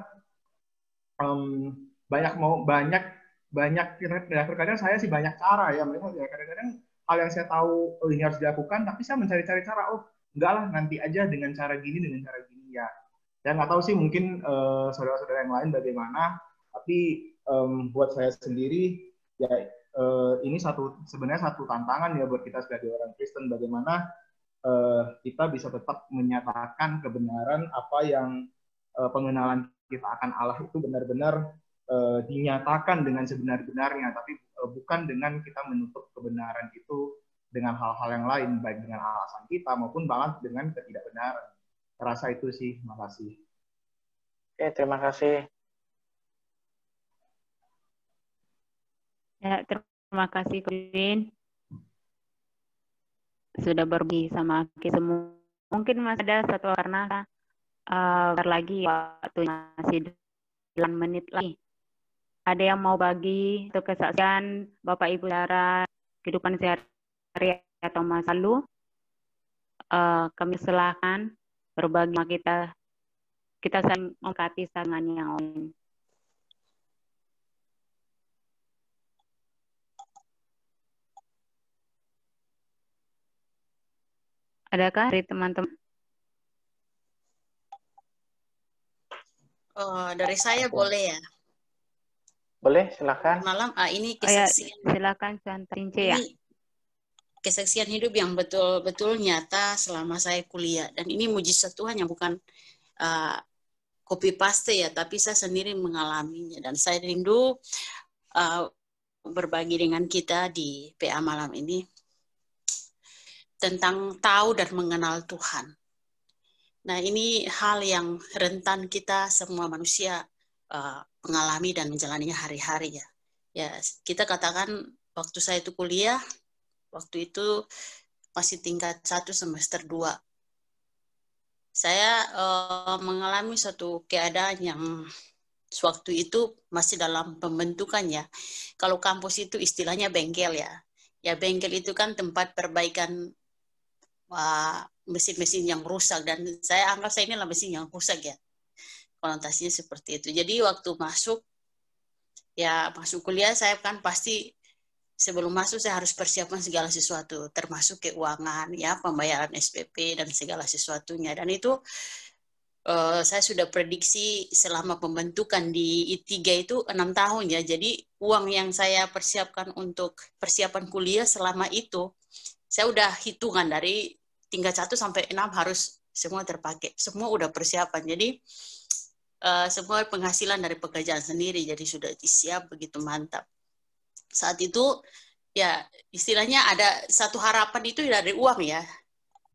banyak ya, terkadang saya sih banyak cara ya melihat ya, kadang-kadang hal yang saya tahu ini harus dilakukan, tapi saya mencari-cari cara. Oh, enggak lah, nanti aja dengan cara gini ya. Saya nggak tahu sih, mungkin saudara-saudara yang lain bagaimana, tapi buat saya sendiri ya ini sebenarnya satu tantangan ya buat kita sebagai orang Kristen, bagaimana kita bisa tetap menyatakan kebenaran apa yang pengenalan kita akan Allah itu benar-benar dinyatakan dengan sebenar-benarnya, tapi bukan dengan kita menutup kebenaran itu dengan hal-hal yang lain, baik dengan alasan kita maupun bahkan dengan ketidakbenaran. Rasa itu sih. Makasih. Oke, terima kasih. Ya, terima kasih Queen sudah berbagi sama kita semua. Mungkin masih ada satu karena lagi waktunya masih 9 menit lagi. Ada yang mau bagi untuk kesaksian Bapak Ibu saudara kehidupan sehari-hari atau masa lalu? Kami silakan berbagi sama kita saling mengkati sangan yang lain. Adakah dari teman-teman? Dari saya boleh ya? Boleh, silakan. Malam, ini kesaksian. Silakan Cince ya. Kesaksian hidup yang betul-betul nyata selama saya kuliah, dan ini mujizat Tuhan yang bukan copy paste ya, tapi saya sendiri mengalaminya, dan saya rindu berbagi dengan kita di PA malam ini tentang tahu dan mengenal Tuhan. Nah, ini hal yang rentan kita semua manusia mengalami dan menjalaninya hari-hari ya. Ya, kita katakan waktu saya itu kuliah, waktu itu masih tingkat 1 semester 2. Saya mengalami suatu keadaan yang sewaktu itu masih dalam pembentukan ya. Kalau kampus itu istilahnya bengkel ya. Ya, bengkel itu kan tempat perbaikan mesin-mesin yang rusak, dan saya anggap saya ini adalah mesin yang rusak ya. Konotasinya seperti itu. Jadi waktu masuk kuliah, saya kan pasti sebelum masuk saya harus persiapkan segala sesuatu, termasuk keuangan, ya, pembayaran SPP dan segala sesuatunya. Dan itu saya sudah prediksi selama pembentukan di I3 itu 6 tahun ya. Jadi uang yang saya persiapkan untuk persiapan kuliah selama itu, saya udah hitungan dari tingkat 1 sampai 6 harus semua terpakai. Semua udah persiapan. Jadi semua penghasilan dari pekerjaan sendiri, jadi sudah siap begitu mantap. Saat itu ya istilahnya ada satu harapan itu dari uang ya,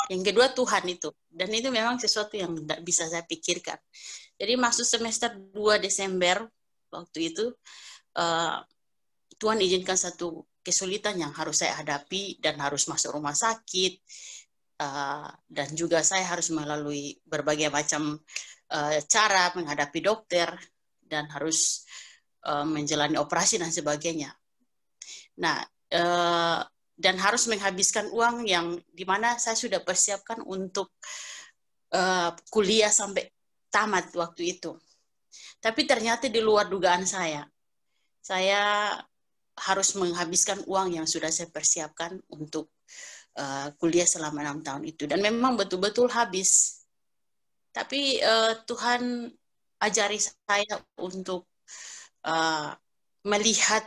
yang kedua Tuhan itu, dan itu memang sesuatu yang tidak bisa saya pikirkan. Jadi masuk semester 2 Desember waktu itu Tuhan izinkan satu kesulitan yang harus saya hadapi dan harus masuk rumah sakit, dan juga saya harus melalui berbagai macam cara menghadapi dokter dan harus menjalani operasi dan sebagainya. Nah, dan harus menghabiskan uang yang dimana saya sudah persiapkan untuk kuliah sampai tamat waktu itu. Tapi ternyata di luar dugaan saya harus menghabiskan uang yang sudah saya persiapkan untuk kuliah selama 6 tahun itu, dan memang betul-betul habis. Tapi Tuhan ajari saya untuk melihat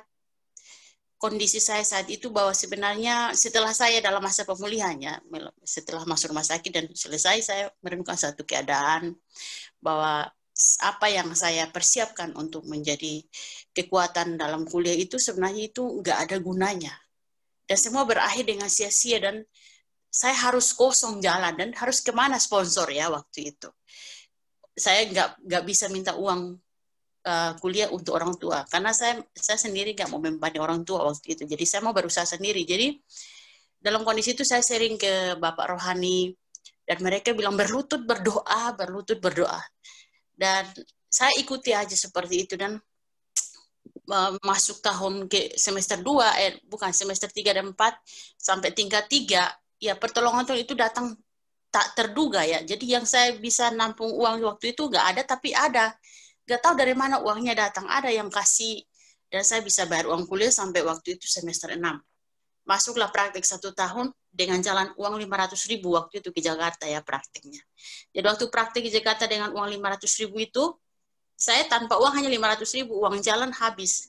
kondisi saya saat itu, bahwa sebenarnya setelah saya dalam masa pemulihannya, setelah masuk rumah sakit dan selesai, saya merenungkan satu keadaan bahwa apa yang saya persiapkan untuk menjadi kekuatan dalam kuliah itu sebenarnya itu nggak ada gunanya. Dan semua berakhir dengan sia-sia, dan saya harus kosong jalan, dan harus kemana sponsor ya waktu itu. Saya nggak bisa minta uang kuliah untuk orang tua, karena saya sendiri nggak mau membebani orang tua waktu itu. Jadi saya mau berusaha sendiri. Jadi dalam kondisi itu saya sering ke Bapak Rohani, dan mereka bilang berlutut berdoa. Dan saya ikuti aja seperti itu, dan masuk tahun ke semester 2, bukan semester 3 dan 4 sampai tingkat 3, ya pertolongan Tuhan itu datang tak terduga ya. Jadi yang saya bisa nampung uang waktu itu nggak ada, tapi ada. Nggak tahu dari mana uangnya datang. Ada yang kasih, dan saya bisa bayar uang kuliah sampai waktu itu semester 6. Masuklah praktik 1 tahun dengan jalan uang 500.000 waktu itu ke Jakarta ya praktiknya. Jadi waktu praktik di Jakarta dengan uang 500.000 itu, saya tanpa uang hanya 500.000, uang jalan habis.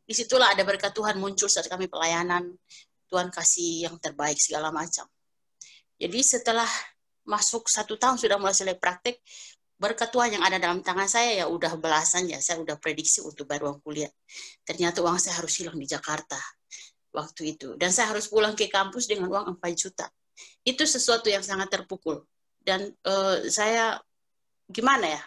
Disitulah ada berkat Tuhan muncul saat kami pelayanan. Tuhan kasih yang terbaik segala macam. Jadi setelah masuk 1 tahun sudah mulai selesai praktik, berkat Tuhan yang ada dalam tangan saya ya udah belasan ya, saya udah prediksi untuk bayar uang kuliah. Ternyata uang saya harus hilang di Jakarta waktu itu. Dan saya harus pulang ke kampus dengan uang 4 juta. Itu sesuatu yang sangat terpukul. Dan saya gimana ya?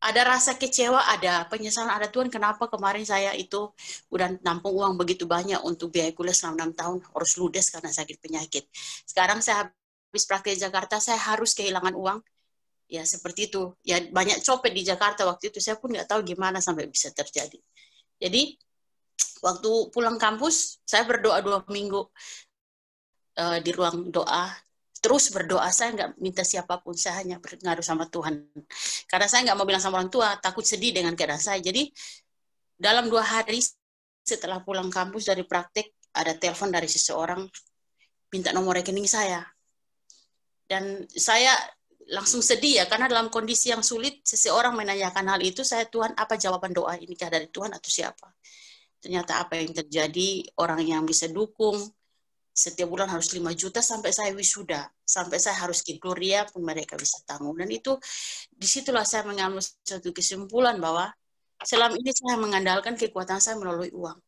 Ada rasa kecewa, ada penyesalan, ada Tuhan kenapa kemarin saya itu udah nampung uang begitu banyak untuk biaya kuliah selama 6 tahun, harus ludes karena sakit penyakit. Sekarang saya habis praktik di Jakarta, saya harus kehilangan uang. Ya seperti itu. Ya banyak copet di Jakarta waktu itu, saya pun nggak tahu gimana sampai bisa terjadi. Jadi waktu pulang kampus, saya berdoa 2 minggu di ruang doa. Terus berdoa, saya nggak minta siapapun, saya hanya berpengaruh sama Tuhan. Karena saya nggak mau bilang sama orang tua, takut sedih dengan keadaan saya. Jadi dalam 2 hari setelah pulang kampus dari praktik, ada telepon dari seseorang, minta nomor rekening saya. Dan saya langsung sedih ya, karena dalam kondisi yang sulit, seseorang menanyakan hal itu, saya, Tuhan, apa jawaban doa ini? Kah dari Tuhan atau siapa? Ternyata apa yang terjadi, orang yang bisa dukung, setiap bulan harus 5 juta sampai saya wisuda, sampai saya harus ke Gloria pun mereka bisa tanggung. Dan itu disitulah saya mengambil satu kesimpulan bahwa selama ini saya mengandalkan kekuatan saya melalui uang.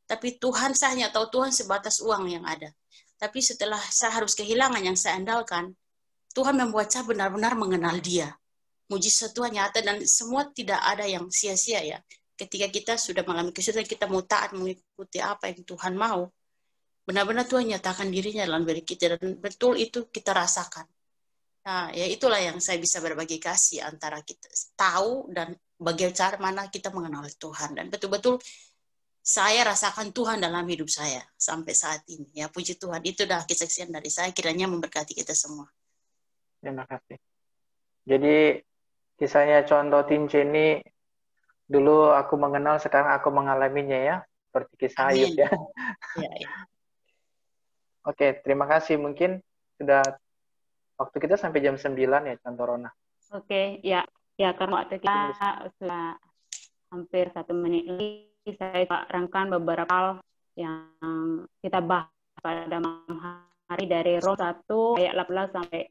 Tapi Tuhan, saya hanya tahu Tuhan sebatas uang yang ada. Tapi setelah saya harus kehilangan yang saya andalkan, Tuhan membuat saya benar-benar mengenal Dia. Mujizat Tuhan nyata dan semua tidak ada yang sia-sia ya. Ketika kita sudah mengalami kesulitan, kita mau taat mengikuti apa yang Tuhan mau. Benar-benar Tuhan nyatakan dirinya dalam diri kita, dan betul itu kita rasakan. Nah, ya itulah yang saya bisa berbagi kasih antara kita tahu dan bagaimana cara mana kita mengenal Tuhan. Dan betul-betul saya rasakan Tuhan dalam hidup saya sampai saat ini. Ya puji Tuhan, itu dah kesaksian dari saya, kiranya memberkati kita semua. Terima kasih. Jadi kisahnya contoh Tince ini dulu aku mengenal, sekarang aku mengalaminya ya, seperti kisah Ayub ya. Ya, ya. Oke, terima kasih. Mungkin sudah waktu kita sampai jam 9 ya, Contoh Rona. Oke, ya karena waktu kita sudah hampir 1 menit lagi, saya rangkan beberapa hal yang kita bahas pada malam hari dari Rom 1 ayat 18 sampai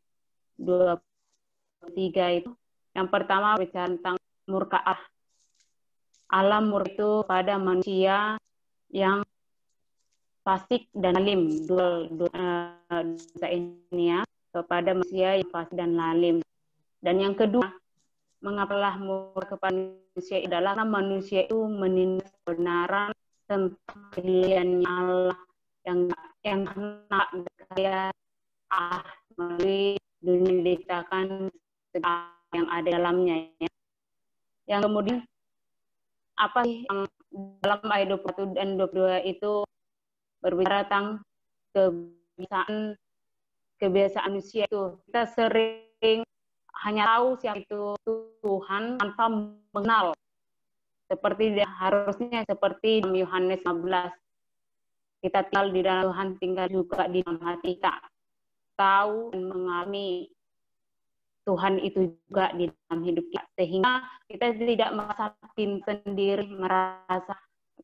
23 itu. Yang pertama bicara tentang murka Allah. Allah murka itu pada manusia yang fasik dan lalim, dosa ini ya, kepada manusia yang fasik dan lalim. Dan yang kedua, mengapalah murka kepada manusia adalah karena manusia itu menindas kebenaran tentang pilihannya Allah yang kena kaya melalui dunia diciptakan yang ada dalamnya ya. Yang kemudian apa sih yang dalam ayat 21 dan 22 itu berbicara tentang kebiasaan manusia itu. Kita sering hanya tahu siapa itu Tuhan tanpa mengenal. Harusnya seperti dalam Yohanes 15. Kita tinggal di dalam Tuhan, tinggal juga di dalam hati kita. Tahu dan mengalami Tuhan itu juga di dalam hidup kita. Sehingga kita tidak merasa pintar sendiri, merasa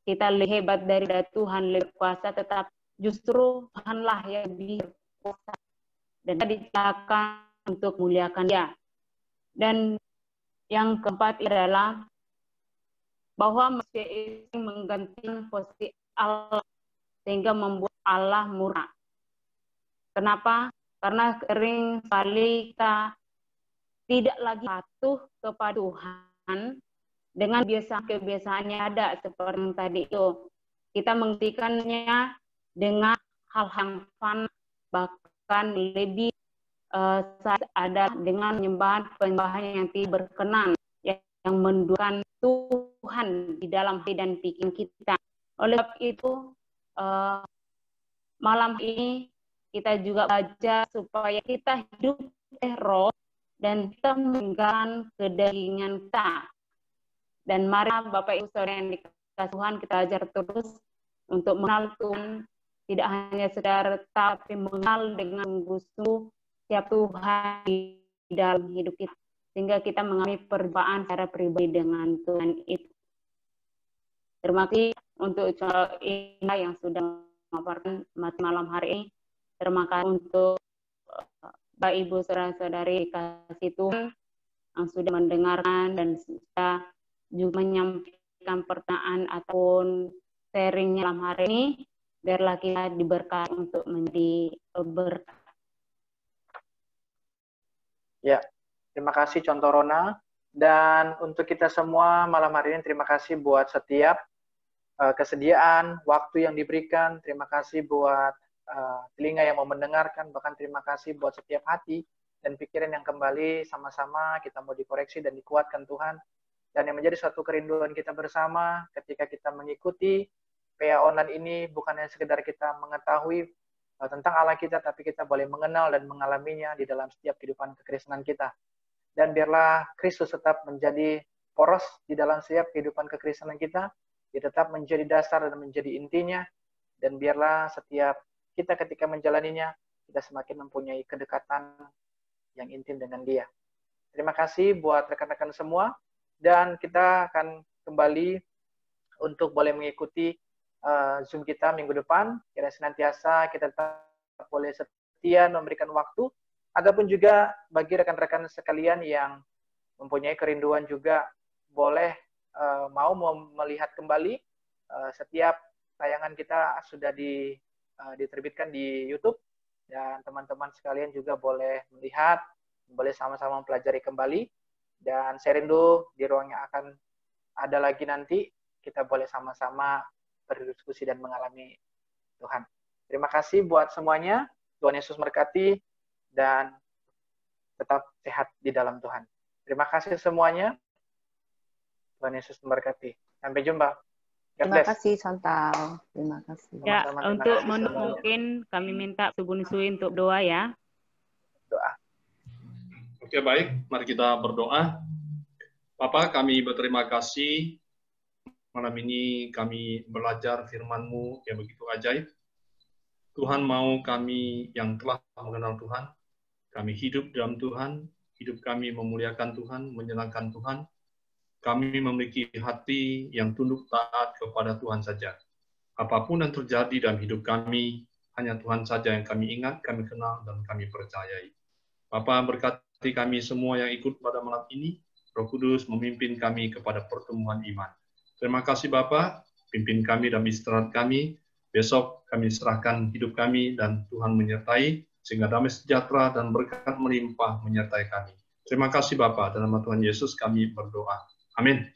kita lebih hebat dari Tuhan, lebih kuasa, tetap justru Tuhanlah yang lebih berkuasa. Dan kita diciptakan untuk muliakan Dia. Dan yang keempat adalah bahwa manusia ini menggantikan posisi Allah sehingga membuat Allah murka. Kenapa? Karena sering sekali kita tidak lagi patuh kepada Tuhan dengan kebiasaannya ada seperti yang tadi itu. Kita menghentikannya dengan hal yang fana, bahkan lebih saat ada dengan penyembahan yang tidak berkenan, yang menduakan Tuhan Tuhan di dalam hati dan pikiran kita. Oleh sebab itu, malam ini kita juga belajar supaya kita hidup roh dan kita meninggalkan kedagingan kita. Dan mari Bapak Ibu Saudara yang dikasihi Tuhan, kita belajar terus untuk mengenal Tuhan, tidak hanya sekedar tapi mengenal dengan sungguh-sungguh siapa Tuhan di dalam hidup kita, sehingga kita mengalami perjumpaan secara pribadi dengan Tuhan itu. Terima kasih untuk Ina yang sudah memaparkan malam hari ini. Terima kasih untuk Bapak Ibu saudara-saudari dikasihi Tuhan yang sudah mendengarkan dan sudah juga menyampaikan pertanyaan ataupun sharingnya malam hari ini. Biarlah kita diberkati untuk menjadi berkat. Ya, terima kasih Contoh Rona. Dan untuk kita semua malam hari ini, terima kasih buat setiap kesediaan, waktu yang diberikan. Terima kasih buat telinga yang mau mendengarkan. Bahkan terima kasih buat setiap hati dan pikiran yang kembali sama-sama kita mau dikoreksi dan dikuatkan Tuhan. Dan yang menjadi suatu kerinduan kita bersama ketika kita mengikuti PA online ini, bukan hanya sekedar kita mengetahui tentang Allah kita, tapi kita boleh mengenal dan mengalaminya di dalam setiap kehidupan kekristenan kita. Dan biarlah Kristus tetap menjadi poros di dalam setiap kehidupan kekristenan kita, dia tetap menjadi dasar dan menjadi intinya, dan biarlah setiap kita ketika menjalaninya, kita semakin mempunyai kedekatan yang intim dengan dia. Terima kasih buat rekan-rekan semua, dan kita akan kembali untuk boleh mengikuti Zoom kita minggu depan. Kira senantiasa kita tetap boleh setia memberikan waktu, ataupun juga bagi rekan-rekan sekalian yang mempunyai kerinduan juga boleh mau melihat kembali setiap tayangan kita sudah diterbitkan di YouTube, dan teman-teman sekalian juga boleh melihat, boleh sama-sama mempelajari kembali. Dan saya rindu di ruang yang akan ada lagi nanti kita boleh sama-sama berdiskusi dan mengalami Tuhan. Terima kasih buat semuanya. Tuhan Yesus memberkati dan tetap sehat di dalam Tuhan. Terima kasih semuanya. Tuhan Yesus memberkati. Sampai jumpa. Terima kasih, Chantal. Terima kasih. Ya, untuk mungkin kami minta Subun Sui untuk doa ya. Doa. Oke, baik. Mari kita berdoa. Bapa, kami berterima kasih. Malam ini kami belajar firman-Mu yang begitu ajaib. Tuhan mau kami yang telah mengenal Tuhan, kami hidup dalam Tuhan, hidup kami memuliakan Tuhan, menyenangkan Tuhan. Kami memiliki hati yang tunduk taat kepada Tuhan saja. Apapun yang terjadi dalam hidup kami, hanya Tuhan saja yang kami ingat, kami kenal, dan kami percayai. Bapa, berkati kami semua yang ikut pada malam ini. Roh Kudus memimpin kami kepada pertemuan iman. Terima kasih Bapa, pimpin kami dalam istirahat kami. Besok kami serahkan hidup kami dan Tuhan menyertai, sehingga damai sejahtera dan berkat melimpah menyertai kami. Terima kasih Bapa, dalam nama Tuhan Yesus kami berdoa. Amin.